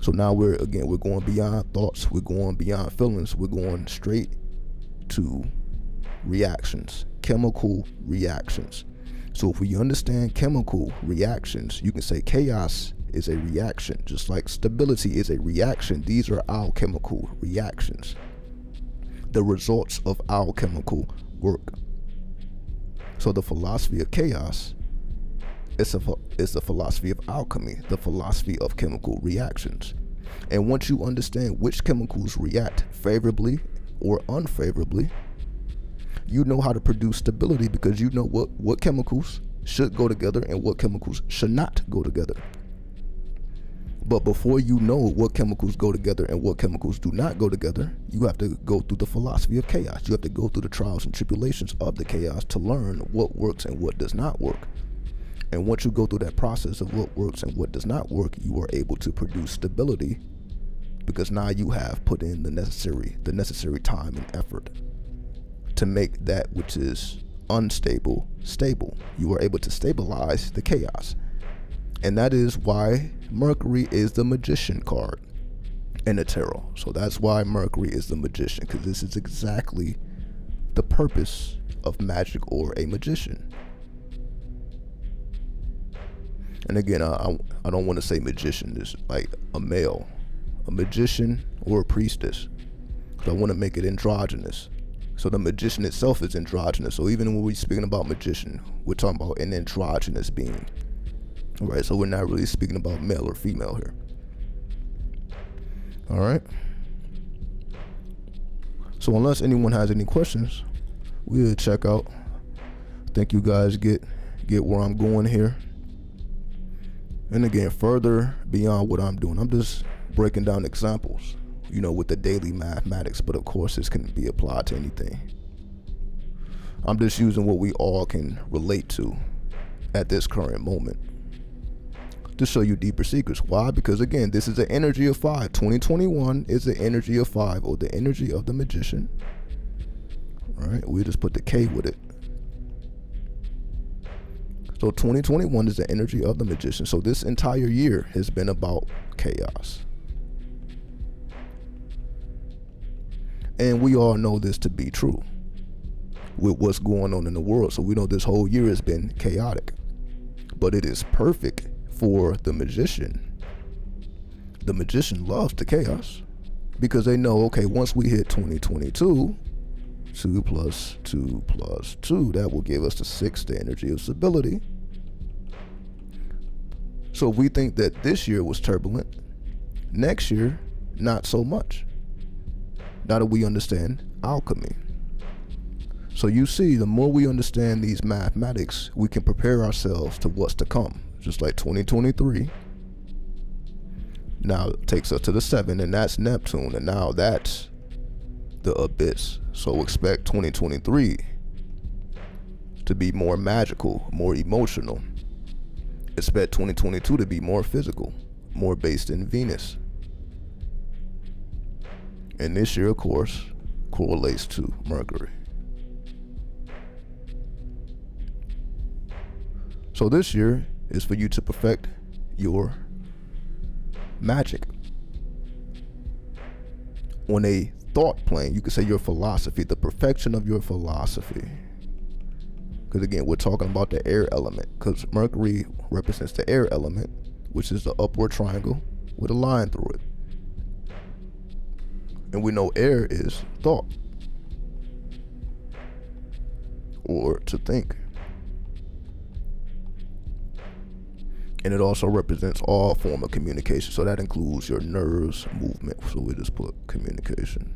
So now we're going beyond thoughts, we're going beyond feelings, we're going straight to reactions, chemical reactions. So if we understand chemical reactions, you can say chaos is a reaction, just like stability is a reaction. These are alchemical reactions, the results of alchemical work. So the philosophy of chaos is the philosophy of alchemy, the philosophy of chemical reactions. And once you understand which chemicals react favorably or unfavorably, you know how to produce stability, because you know what chemicals should go together and what chemicals should not go together. But before you know what chemicals go together and what chemicals do not go together, you have to go through the philosophy of chaos. You have to go through the trials and tribulations of the chaos to learn what works and what does not work. And once you go through that process of what works and what does not work, you are able to produce stability, because now you have put in the necessary time and effort to make that which is unstable stable. You are able to stabilize the chaos. And that is why Mercury is the magician card in the tarot. So that's why Mercury is the magician, because this is exactly the purpose of magic or a magician. And again, I don't want to say magician. It's like a male, a magician or a priestess. So I want to make it androgynous. So the magician itself is androgynous. So even when we're speaking about magician, we're talking about an androgynous being. All right, so we're not really speaking about male or female here. All right. So unless anyone has any questions, we'll check out. I think you guys get where I'm going here. And again, further beyond what I'm doing, I'm just breaking down examples, with the daily mathematics, but of course this can be applied to anything. I'm just using what we all can relate to at this current moment to show you deeper secrets. Why? Because again, this is the energy of 5. 2021 is the energy of 5, or the energy of the magician. All right, we just put the K with it. So 2021 is the energy of the magician. So this entire year has been about chaos. And we all know this to be true with what's going on in the world. So we know this whole year has been chaotic. But it is perfect for the magician. The magician loves the chaos because they know, okay, once we hit 2022, 2 plus 2 plus 2, that will give us the 6, the energy of stability. So if we think that this year was turbulent, next year, not so much. Now that we understand alchemy. So you see, the more we understand these mathematics, we can prepare ourselves to what's to come. Just like 2023 now takes us to the 7, and that's Neptune, and now that's the abyss. So expect 2023 to be more magical, more emotional. Expect 2022 to be more physical, more based in Venus. And this year, of course, correlates to Mercury. So this year is for you to perfect your magic on a thought plane. You could say your philosophy, the perfection of your philosophy. Because again, we're talking about the air element, because Mercury represents the air element, which is the upward triangle with a line through it. And we know air is thought, or to think. And it also represents all form of communication. So that includes your nerves, movement. So we just put communication.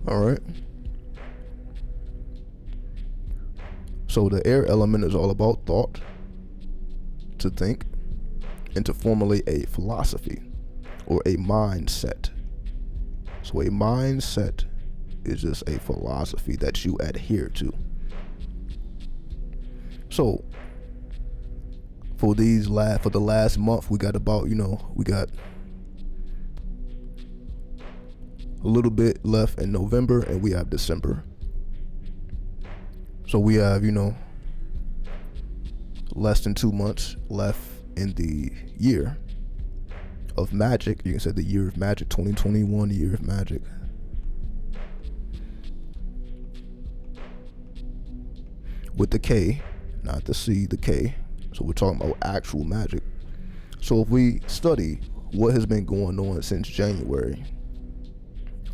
All right. So the air element is all about thought, to think, and to formulate a philosophy or a mindset. So a mindset is just a philosophy that you adhere to. So for the last month, we got about, we got a little bit left in November, and we have December. So we have, less than 2 months left in the year of magic. You can say the year of magic, 2021, the year of magic. With the K, not the C, the K. So we're talking about actual magic. So if we study what has been going on since January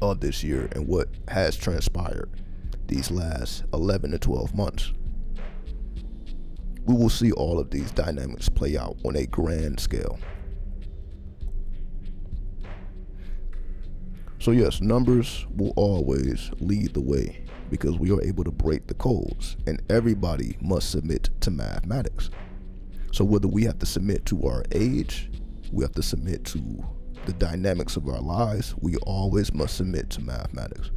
of this year and what has transpired these last 11 to 12 months, we will see all of these dynamics play out on a grand scale. So yes, numbers will always lead the way because we are able to break the codes, and everybody must submit to mathematics. So whether we have to submit to our age, we have to submit to the dynamics of our lives, we always must submit to mathematics.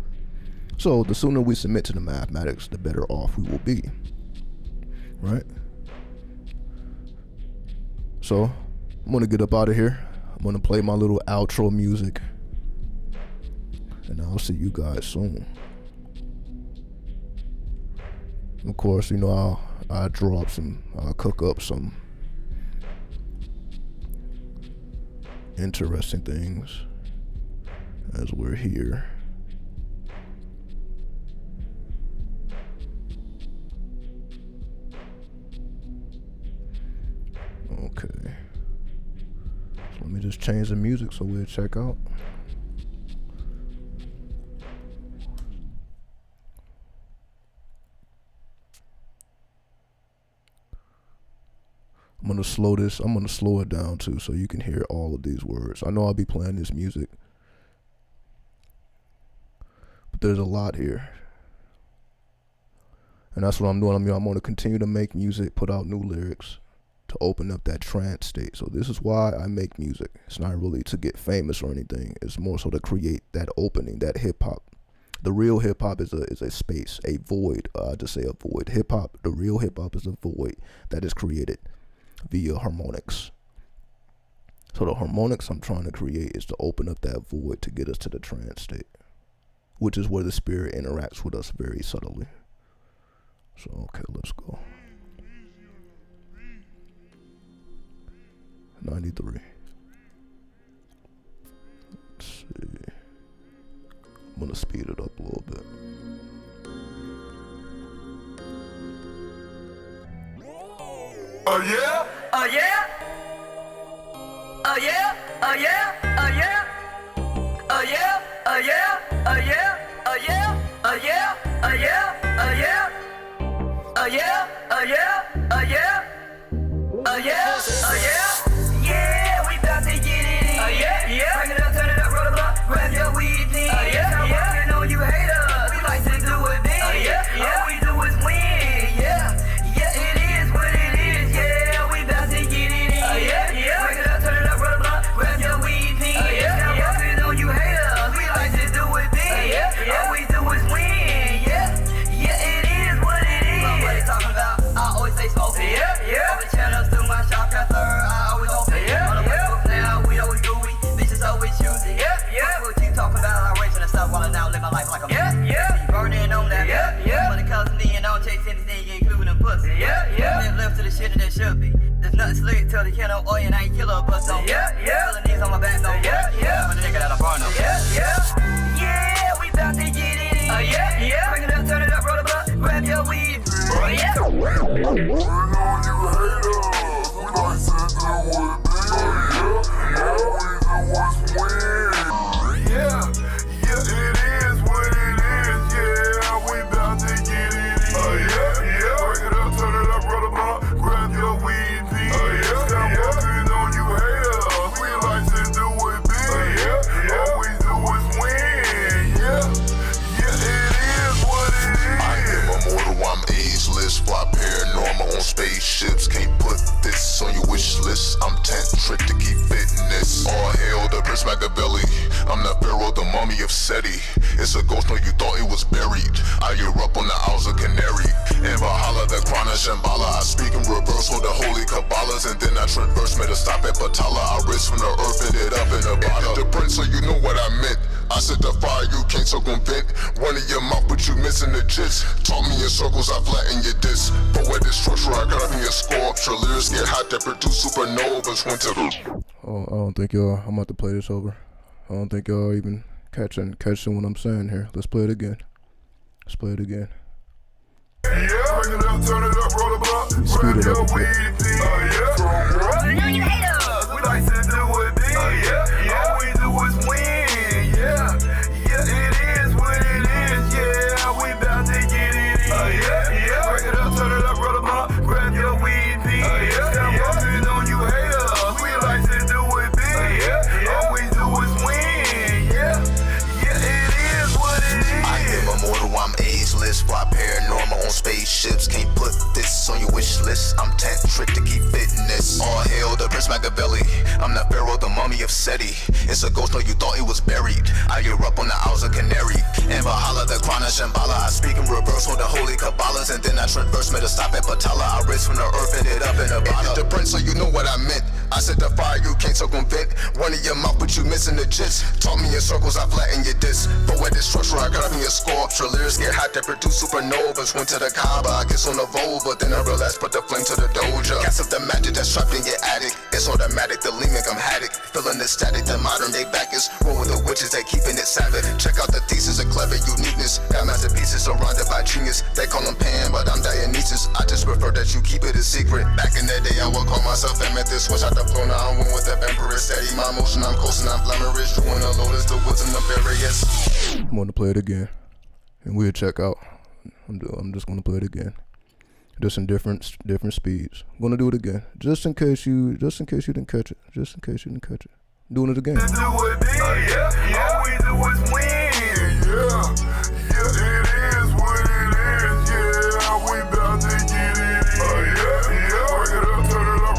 So the sooner we submit to the mathematics, the better off we will be, right? So I'm gonna get up out of here. I'm gonna play my little outro music, and I'll see you guys soon. Of course, I'll cook up some interesting things as we're here. Okay. So let me just change the music so we'll check out. I'm gonna slow it down too so you can hear all of these words. I know I'll be playing this music, but there's a lot here. And that's what I'm doing. I'm gonna continue to make music, put out new lyrics to open up that trance state. So this is why I make music. It's not really to get famous or anything. It's more so to create that opening, that hip hop. The real hip hop is a space, a void. I just say a void. Hip hop, the real hip hop is a void that is created via harmonics. So the harmonics I'm trying to create is to open up that void to get us to the trance state, which is where the spirit interacts with us very subtly. So okay, let's go. 93. Let's see. I'm gonna speed it up a little bit. Oh yeah? Oh yeah? Oh yeah? Oh yeah? Oh yeah? Oh yeah? Oh yeah? Oh yeah? Oh yeah? Oh yeah? Oh yeah? Oh yeah? Oh yeah? Oh yeah? Oh yeah? Oh yeah? Oh yeah? Yeah, we bout to get it in. Oh yeah? Yeah. Bring it up, turn it up, roll the block, grab your weed, then. Oh yeah? Yeah. You know you hate us. We like to do it big. Oh yeah? Yeah. All we do is win. Yeah. Yeah, it is what it is. Yeah, we bout to get it in. Oh yeah? Yeah. Bring it up, turn it up, roll the block, grab your weed, then. Oh yeah? Yeah. You know you hate us. We like to do it big. Oh yeah? Yeah. All we do is win. Yeah. Yeah, it is what it is. What they talking about? I always say smoke. Yeah. Yeah. All the channels through my shop got third. I always open. Yeah. On the Facebook now, we always do it. Bitches always choose it. Yeah. Yeah. What you talking about? I racing and stuff while I now live my life like a man. Yeah. Yeah. Burning on that. Yeah. Yeah. When it comes to me and I don't chase anything, including pussy. Yeah. Yeah. Live left to the shit and that should be. There's nothing slick till the kennel oil and I ain't killer bust on. Yeah. Yeah. All the knees on my back, no. Yeah. Yeah. I'm a nigga that'll burn them. Yeah. Yeah. Yeah. We bout to get it in. Yeah. Yeah. Bring it up, turn it up, roll the block, grab your weed. Oh yeah. We know you hate us. We like to do it big. Yeah. All we do is win. Yeah. Yeah, it is what it is. Yeah. We bout to get it in. Oh yeah. Yeah. Bring it up, turn it up, roll the block, grab your weed, P. Oh yeah. We know you hate us. We like to do it big. Yeah. All we do is win. Yeah. Yeah, it is what it is. I am immortal, I'm ageless, fly paranormal on spaceships. Can't put this on your wish list. I'm tantric to keep fitness. All hail the Prince Machiavelli. I'm the pharaoh, the mummy of Seti. It's a ghost, no, you thought it was buried. I erupt on the Isles of Canary. And Valhalla, the crown of Shambhala. I speak in reverse on the holy Kabbalahs. And then I traverse, made a stop at Patala. I race from the earth, ended up in a bottle. The prince, so you know what I meant. I set the fire, you can't circumvent. One in your mouth, but you missing the gist. Talk me in circles, I flatten your disc. Poetic structure, I got me a sculpture. Lyrics get hot that produce supernovas. Went to the... Oh, I don't think y'all. I'm about to play this over. I don't think y'all even catching what I'm saying here. Let's play it again. Let's play it again. Yeah, bring it up, turn it up, roll the block, Speed it grab up a your bit. weed, P. Yeah. You know you hate us. We like to do it big. Yeah. All we do is win. Yeah. Yeah, it is what it is. Yeah, we bout to get it in. Yeah. Bring it up, turn it up, roll the block, grab your weed, P. You know you hate us. We like to do it big. All we do is win. Yeah. Yeah, it is what it is. I am immortal, I'm ageless, fly paranormal on spaceships. Can't put this on your wish list. I'm tantric to keep fitness. All hail the Prince Machiavelli. I'm the pharaoh, the mummy of Seti. It's a ghost, no, you thought it was buried. I erupt on the Isles of Canary. And Valhalla, the crown of Shambhala. I speak in reverse on the holy Kabbalahs. And then I traverse, made a stop at Patala. I race from the earth, ended up in a bottle. The prince, so you know what I meant. I set the fire, you can't circumvent. One in your mouth, but you missing the gist. Talk me in circles, I flatten your disc. Poetic structure, I got me a sculpture. Lyrics get hot that produce supernovas. Went to the Kaaba, I guess on the Volva. Then I realized, put the flame to the doja. Got some the magic that's trapped in your attic. It's automatic, the lemur, I'm haddock. Feeling the static, the modern day backers. Roll with the witches, they keeping it savage. Check out the thesis of clever uniqueness. Got masterpieces surrounded by genius. They call them Pan, but I'm Dionysus. I just prefer that you keep it a secret. Back in the day, I would call myself amethyst. Switch out the flow, now I'm one with the vampire. Steady my motion, I'm coasting, I'm flammarish. Doing the lotus, the woods and the various. I'm gonna play it again, and we'll check out. I'm just gonna play it again, just in different speeds. I'm gonna do it again, just in case you didn't catch it. Just in case you didn't catch it. Doing it again. Do it big. Yeah. All we do is win. Yeah. Yeah, it is what it is. Yeah, we bout to get it in. Yeah. Bring it up, turn it up,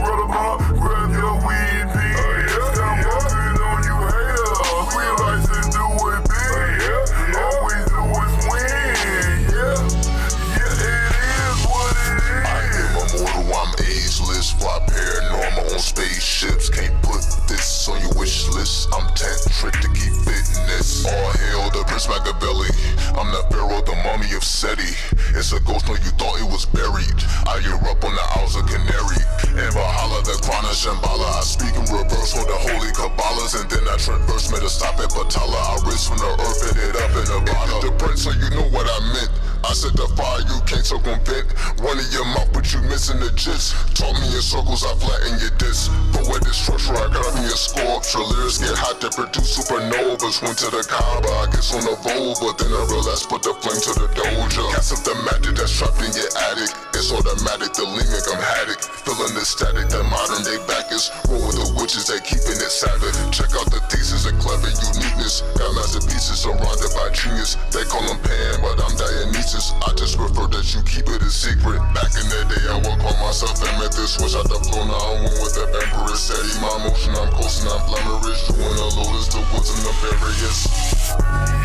Prince Machiavelli. I'm the pharaoh, the mummy of Seti. It's a ghost, no, you thought it was buried. I erupt on the Isles of Canary. In Valhalla, the Crown of Shambhala. I speak in reverse for the holy Kabbalahs, and then I traverse, made a stop at Patala. I rise from the earth, hit it up in a bottle. The prince, so you know what I meant. I said the fire, you can't circumvent. Running your mouth, but you missing the gist. Talk me in circles, I flatten your disc. But with this structure, I got me a sculpture. Lyrics get hot to produce supernovas. Went to the Kaaba, I guess on the Vogue, but then I realized put the flame to the doja. Got some thematic that's trapped in your attic. It's automatic, the limit, I'm haddock. Feeling the static, the modern day backers. Roll with the witches, they keeping it savage. Check out the thesis, a clever uniqueness. Got masterpieces surrounded by genius. They call them Pan, but I'm Dionysus. I just prefer that you keep it a secret. Back in the day, I would call myself amethyst. Switch out the flow, now I'm one with the emperor. Steady my motion, I'm coasting, I'm glamorous. Doing a lotus, the woods and the various.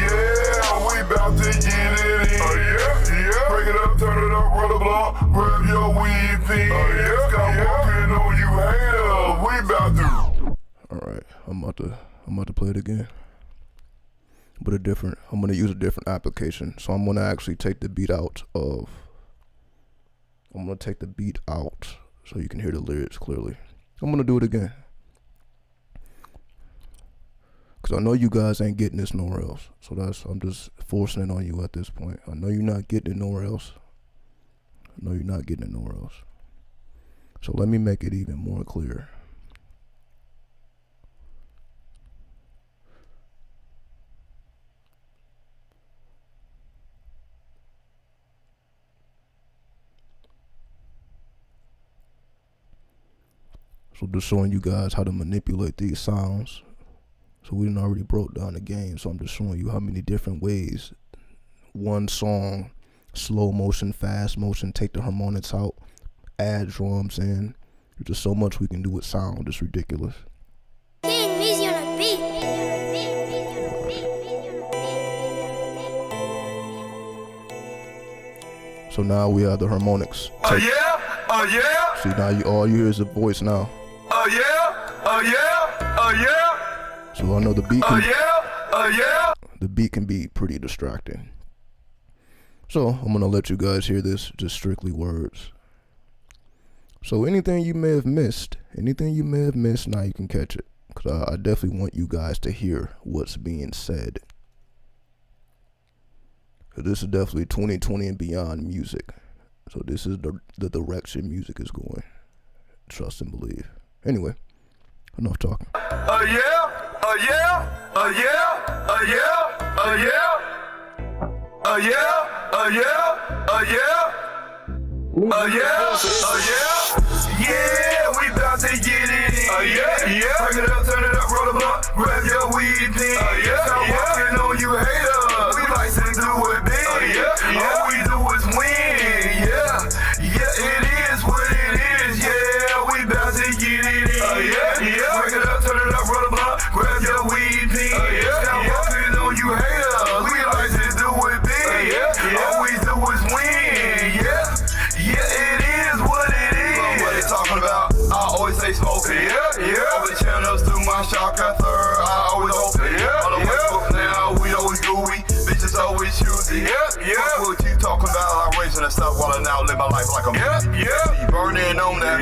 Yeah, we bout to get it in. Yeah. Break it up, turn it up, roll the block, grab your weed thing. Stop walking on you haters. We bout to. Alright, I'm about to play it again. But I'm gonna use a different application. So I'm gonna actually take the beat out so you can hear the lyrics clearly. I'm gonna do it again. Cause I know you guys ain't getting this nowhere else. So I'm just forcing it on you at this point. I know you're not getting it nowhere else. So let me make it even more clear. So just showing you guys how to manipulate these sounds. So we done already broke down the game. So I'm just showing you how many different ways one song, slow motion, fast motion, take the harmonics out, add drums in. There's just so much we can do with sound. It's ridiculous. So now we have the harmonics. Yeah. See, now all you hear is a voice now. Yeah. So I know the beat can be pretty distracting. So I'm gonna let you guys hear this, just strictly words. So anything you may have missed, now you can catch it. Cause I definitely want you guys to hear what's being said. Cause this is definitely 2020 and beyond music. So this is the direction music is going. Trust and believe. Anyway, enough talking. Yeah, we bout to get it in. Break it up, turn it up, roll the blunt, grab your weed thing. Stop walking on you haters. We like to do it big. All we do is win. Yeah, it is what it is. Yeah, we bout to get it in. Break it up, turn it up, roll the blunt, grab your weed thing. Stop walking on you haters. We like to do it big. All we do is win. Yeah, it is what it is. What they talking about? I always say smoking. All the channels through my shotgun third, I always open. On the West Coast now, we always gooey. Bitches always choosy. What you talking about? I raising the stuff while I now live my life like I'm burning on that.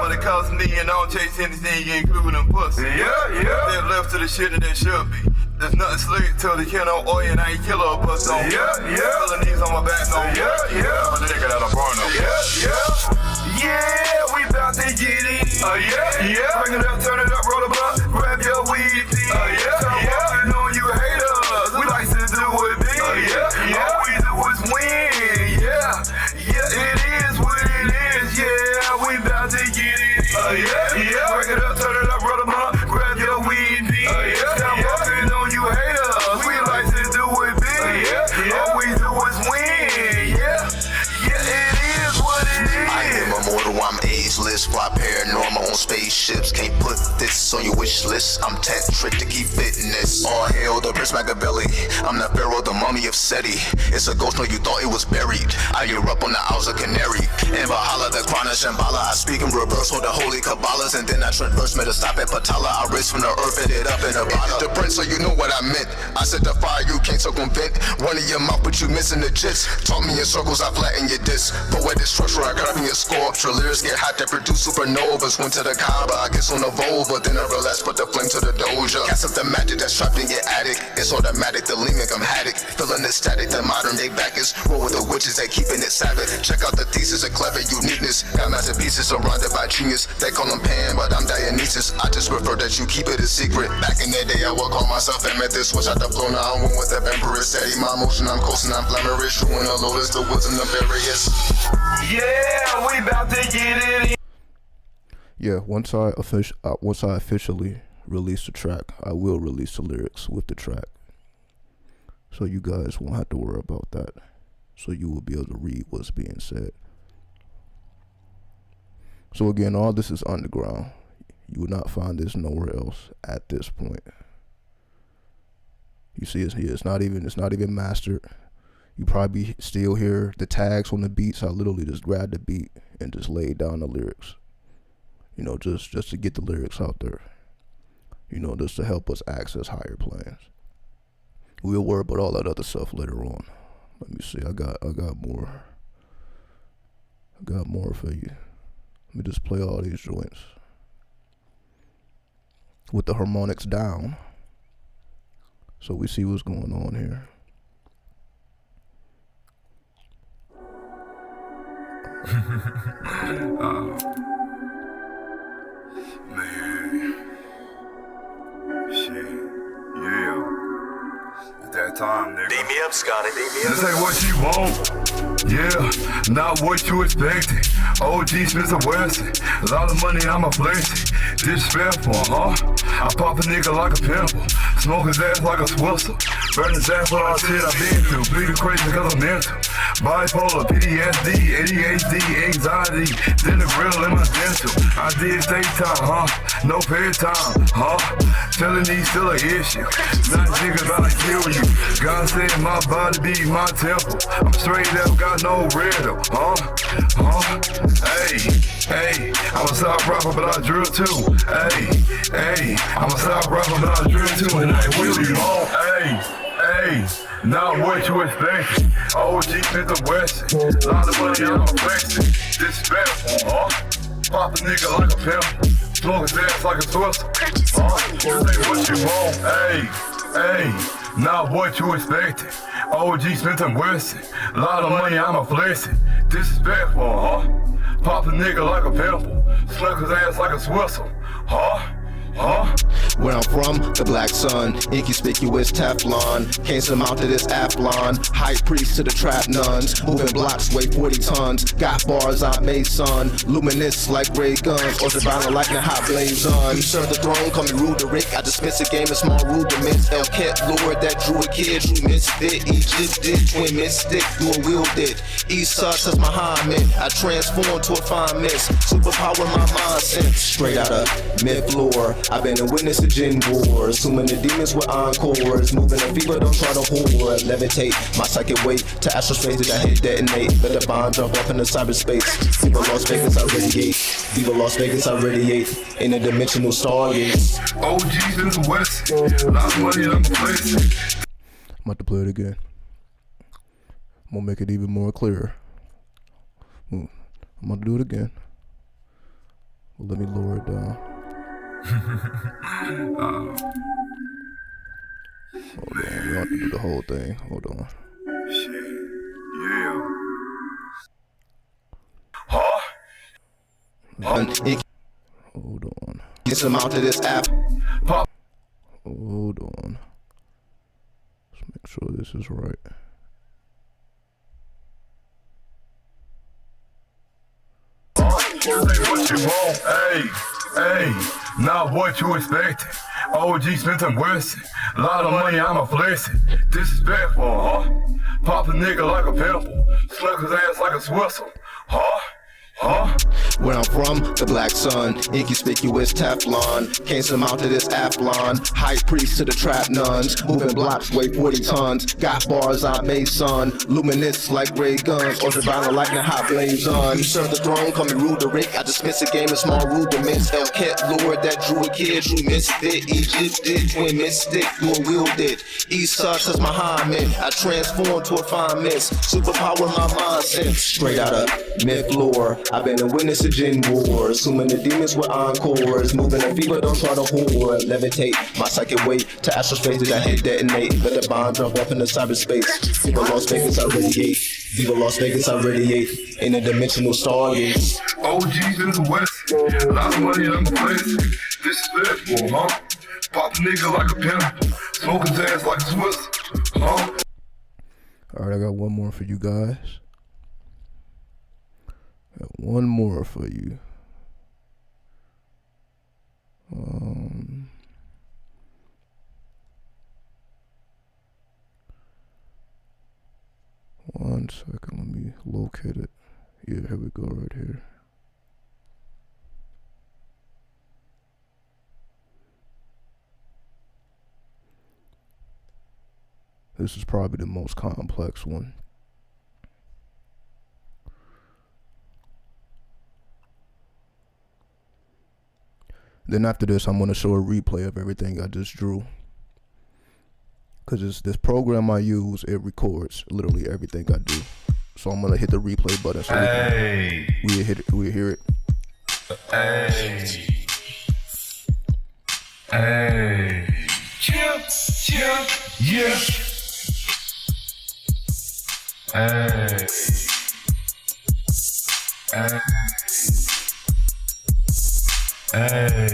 When it comes to me and I don't chase anything, including pussy. They're left to the shit that they should be. There's nothing slick till they kill no oil and I ain't kill her, but no. Feeling knees on my back, no. But the nigga that I burn up. Yeah, we bout to get it. Bring it up, turn it up, roll the blunt, grab your weed. Stop walking on you haters. We like to do it big. All we do is win. Yeah, it is what it is. Yeah, we bout to get it. Bring it up, turn it up, roll the blunt, grab your weed. Stop walking on you haters. We like to do it big. All we do is win. Yeah, it is what it is. I am immortal, I'm ageless, fly paranormal on spaceships. Can't put this on your wish list. I'm tantric to keep fitness. All hail the Prince Machiavelli. I'm the pharaoh, the mummy of Seti. It's a ghost, no, you thought it was buried. I hear up on the Isles of Canary. And Valhalla, the Krana Shambhala. I speak in reverse for the holy Kabbalahs. And then I transverse, made a stop at Patala. I race from the earth, hit it up in a bottle. The prince, so you know what I meant. I set the fire, you can't circumvent. One in your mouth, but you missing the jits. Talk me in circles, I flatten your disc. Poetic structure, I got me a sculpture. Lyrics get hot to produce supernovas. Went to the Kaaba, I guess on the Volva. Then I realized, put the flame to the doja. Cast up the magic that's trapped in your attic. It's automatic, the limit, I'm haddock. Feeling the static, the modern day backers. Roll with the witches, they keeping it savage. Check out the thesis of clever uniqueness. Got masterpieces surrounded by genius. They call them Pan, but I'm Dionysus. I just prefer that you keep it a secret. Back in that day, I would call myself Amethyst. Switch out the flow, now I'm one with the Empress. Steady my motion, I'm coasting, I'm flammarish. Chewing the lotus, the woods and the various. Yeah, we about to get it in. Yeah, once I officially release the track, I will release the lyrics with the track. So you guys won't have to worry about that. So you will be able to read what's being said. So again, all this is underground. You will not find this nowhere else at this point. You see, it's not even mastered. You probably still hear the tags on the beats. I literally just grabbed the beat and just laid down the lyrics. You know, just to get the lyrics out there. You know, just to help us access higher planes. We'll worry about all that other stuff later on. Let me see. I got more. I got more for you. Let me just play all these joints with the harmonics down, so we see what's going on here. Man. Shit. Yeah. At that time, nigga. Beat me up, Scotty. Beat me up. This ain't what you want. Yeah, not what you expected. OG Smith & Wesson. A lot of money, I'm a blessing. Disrespectful, huh? I pop a nigga like a pimple. Smoke his ass like a swistle. Burn his ass for all shit I've been through. Bleeding crazy cause I'm mental. Bipolar, PTSD, ADHD, anxiety. Then the grill in my dental. I did stay time, huh? No paid time, huh? Felony still an issue. Not niggas about to kill you. God said my body be my temple. I'm straight up, got no rhythm, huh? Hey, I'm a South rapper, but I drill too. Hey, I'm a South rapper, but I drill too. And I really won't. Hey, not what you expected. OG Smith & Wesson. Lot of money, I'm flexing. Disrespectful, huh? Pop a nigga like a pimple. Smoke his ass like a twister. This ain't what you want. Hey, not what you expected. OG Smith & Wesson. Lot of money, I'm a flexing. Disrespectful, huh? Pop a nigga like a pimple. Smoke his ass like a swistle. Where I'm from, the black sun, inconspicuous Teflon. Can't surmount to this Athlon. High priest to the trap nuns. Moving blocks, weigh 40 tons. Got bars I made, son. Luminous like ray guns. Ultraviolet lightning, hot blaze on. Serve the throne, call me Ruderick. I dismiss a game of small rudiments. El Ket Lord that drew a kid, true misfit. Egypt did, twin mystic, dual wielded. East side touch my Hyman. I transform to a fine mist. Superpower my mind sense. Straight out of myth lore. I've been a witness to gin wars. Too many demons with encores. Moving a fever, don't try to whore. Levitate, my psychic weight to astral space that I hit detonate. Let the bomb jump off into cyberspace. Viva Las Vegas, I radiate. Viva Las Vegas, I radiate. Interdimensional stargates. OG's in the West. Lot of money, I'm blessing. I'm about to play it again. I'm gonna make it even more clearer. I'm gonna do it again. Well, let me lower it down. Hold on, you don't have to do the whole thing. Hold on. Shit, yeah. Huh? Hold on. Get some out to this app. Pop. Hold on. Let's make sure this is right. What you want? Hey, not what you expected. OG Smith & Wesson. Lot of money, I'm a flexing. Disrespectful, huh? Pop a nigga like a pimple. Smoke his ass like a swistle, huh? Where I'm from, the black sun, inconspicuous Teflon. Can't surmount to this Athlon. High priest to the trap nuns, moving blocks, weigh 40 tons. Got bars I made, son, luminous like ray guns. Ultraviolet lightning, hot blaze on. You serve the throne, call me Ruderick. I dismiss a game of small rudiments. Hellcat lord that drew a kid, true misfit. Egypt did, twin mystic, dual wielded. East side says Muhammad. I transform to a fine mist. Superpower my mind sense. Straight out of myth lore. I've been a witness to gin war. Assuming the demons were encores. Moving a fever, don't try to whore. Levitate my psychic weight to astral space that I hit detonate. Let the bomb jump up into cyberspace. Viva Las Vegas, I radiate. Viva Las Vegas, I radiate. Interdimensional stargates. OGs in the West, lots of money in the place. This is it, huh? Pop a nigga like a pimp, smoke his ass like a Swiss, huh? Alright, I got one more for you guys. Got one more for you. One second, let me locate it. Yeah, here we go, right here. This is probably the most complex one. Then after this, I'm going to show a replay of everything I just drew. Because this program I use, it records literally everything I do. So I'm going to hit the replay button so we hear it. Hey. Yeah. Hey.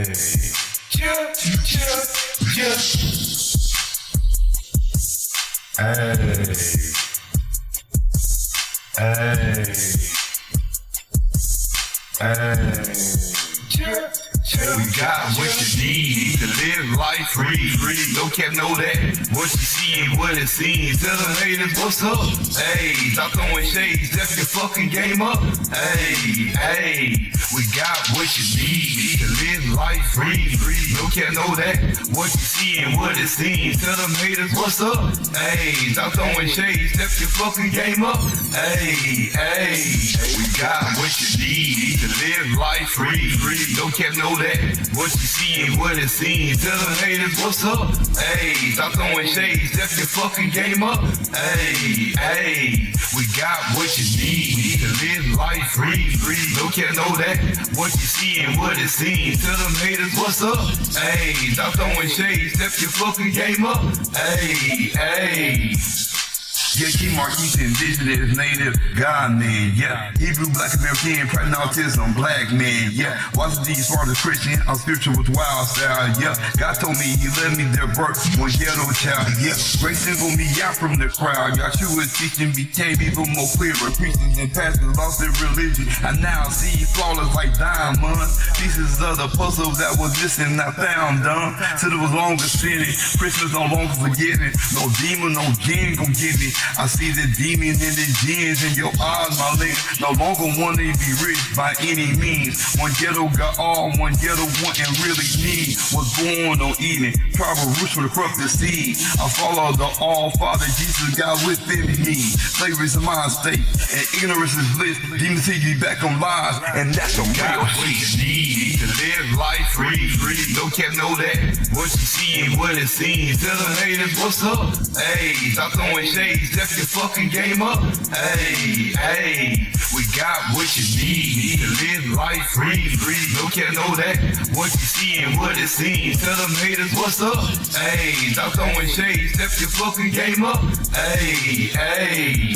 We got what you need to live life free. No cap, know that. What you see ain't what it seems. Tell them haters what's up. Hey, stop throwing shades. Step your fucking game up. Hey, we got what you need to live life free. No cap, know that. What you see ain't what it seems. Tell them haters what's up. Hey, stop throwing shades. Step your fucking game up. Hey, we got what you need to live life free. No cap, know that. What you see ain't what it seems. Tell them haters what's up. Hey, stop throwing shades. Step your fucking game up. Hey, we got what you need to live life free. No cap, know that. What you see ain't what it seems. Tell them haters what's up. Hey, stop throwing shades. Step your fucking game up. Hey. Yeah, King Marquis indigenous, native, God man, yeah. Hebrew, black American, pregnant autism, black man, yeah. Washington, as far as Christian, I'm spiritual with wild style, yeah. God told me he let me their birth, one ghetto child, yeah. Great single me out from the crowd, y'all true was teaching became even more clearer. Preachers and pastors lost their religion, I now see flawless like diamonds. Pieces of the puzzle that was missing, I found done. Till it was longer sinning, Christmas no longer forgetting. No demon, no jinn gon' get me. I see the demons and the jinns in your eyes, my lady. No longer want to be rich by any means. One ghetto got all, one ghetto want and really need. Was born on eating, tribal roots for the corrupted seed. I follow the all-father Jesus God within me. Slavery is a mind state, and ignorance is bliss. Demons see you back on lies, and that's a real shit. Need to live life free. No cap, know that. What you see ain't what it seems. Tell them haters what's up. Hey, stop throwing shades. Step your fucking game up. Hey, we got what you need to live life free. No cap, know that. What you see ain't what it seems. Tell them haters what's up. Hey, stop throwing shades. Step your fucking game up. Hey.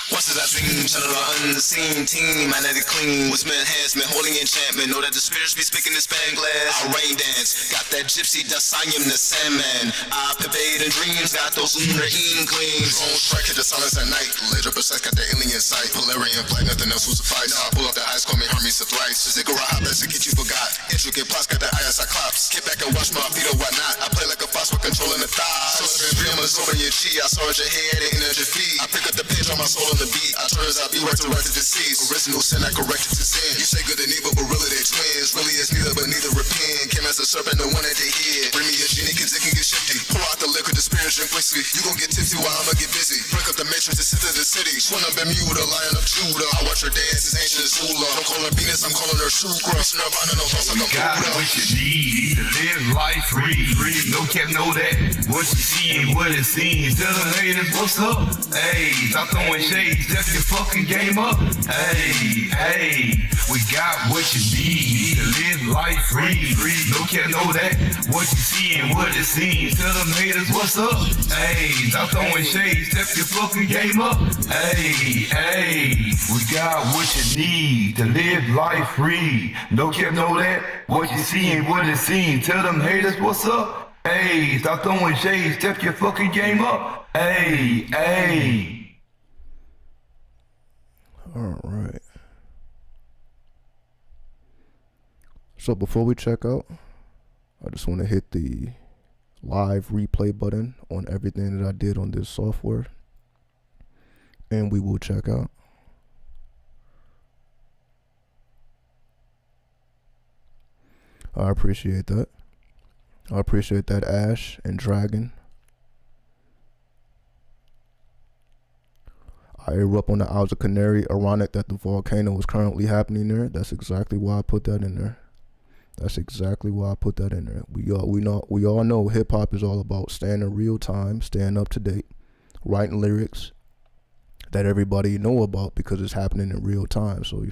Once as I dream, channel the unseen team, man, that it clean. What's man enhancement, holy enchantment. Know that the spirits be speaking in Spanglish. I rain dance, got that gypsy dust, I am the Sandman. I pervade in dreams, got those lunar inklings. On strike, hit the silence at night. Later, but got that alien sight. Polarian flight, nothing else will suffice. Now I pull up the eyes, call me Hermes the thrice. Ziggurat, let's get you forgot. Intricate plots, got the eye Cyclops. Get back and watch my feet or whatnot. I play like a fox with controlling the thighs. So it's been over your chi, I saw your head and energy feed. I pick up the page on my soul on the beat. I turns out be resurrected deceased. Original sin I corrected to sin. You say good and evil, but really they twins. Really it's neither, but neither repent. Came as a serpent, the one at the head. Bring me a genie, cause it can get shifty. Pour out the liquor, the spirit drink whiskey. You gon' get tipsy while I'ma get busy. Break up the matrix and sit to the city. Swing up and mute, a lion of Judah. I watch her dance, it's ancient as hula. Don't call her Venus, I'm calling her Shukra. Nirvana, no thoughts like a Got Buddha. what you need to live life free. No cap, know that. What you see ain't what it seems. Tell them haters what's up. Hey, stop throwing shades. Step your fucking game up. Hey, we got what you need to live life free. No cap, know that. What you see ain't what it seems. Tell them haters what's up. Hey, stop throwing shades. Step your fucking game up. Hey, we got what you need to live life free. No cap, know that. What you see ain't what it seems. Tell them haters what's up. Hey, stop throwing shades. Step your fucking game up. Hey. All right. So before we check out, I just want to hit the live replay button on everything that I did on this software, and we will check out. I appreciate that. I appreciate that, Ash and Dragon. I erupt on the Isles of Canary. Ironic that the volcano is currently happening there. That's exactly why I put that in there. That's exactly why I put that in there. We all know hip hop is all about staying in real time, staying up to date, writing lyrics that everybody know about because it's happening in real time. So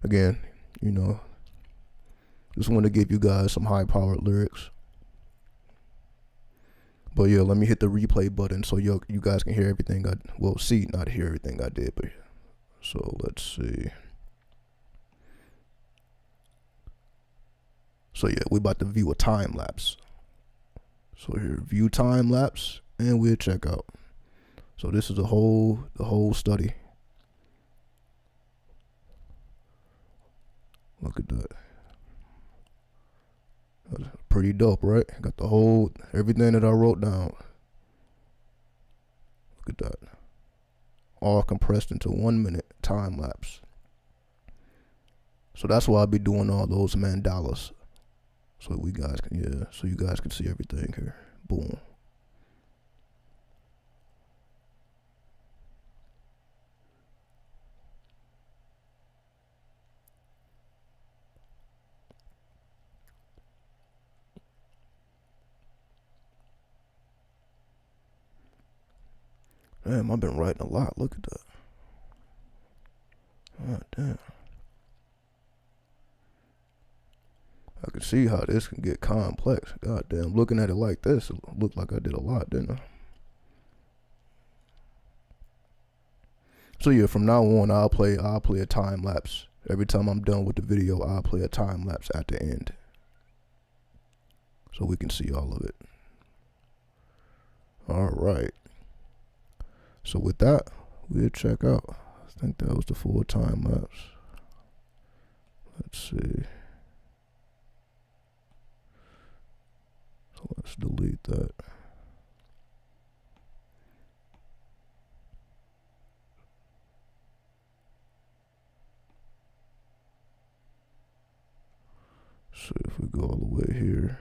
again, just want to give you guys some high-powered lyrics. But yeah, let me hit the replay button so you guys can hear everything not hear everything I did. But so let's see. So yeah, we about to view a time lapse. So here, view time lapse, and we'll check out. So this is the whole study. Look at that. That's pretty dope, right? Got the everything that I wrote down. Look at that. All compressed into 1 minute time lapse. So that's why I'll be doing all those mandalas. So you guys can see everything here. Boom. Damn, I've been writing a lot. Look at that. God damn. I can see how this can get complex. God damn, looking at it like this, it looked like I did a lot, didn't I? So yeah, from now on, I'll play a time lapse. Every time I'm done with the video, I'll play a time lapse at the end, so we can see all of it. All right. So with that, we'll check out. I think that was the full time lapse. Let's see. So let's delete that. So if we go all the way here.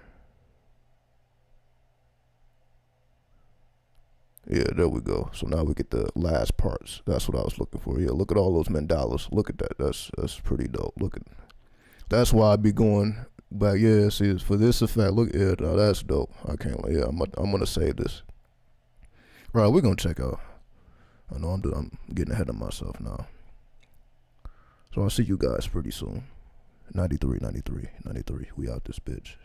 Yeah, there we go. So now we get the last parts. That's what I was looking for. Yeah, look at all those mandalas. Look at that. That's pretty dope. Look at. That's why I be going back. Yeah, see, it's for this effect. Look, yeah, that's dope. I can't. Yeah, I'm gonna save this. Right, we're gonna check out. I know I'm getting ahead of myself now. So I'll see you guys pretty soon. 93. We out this bitch.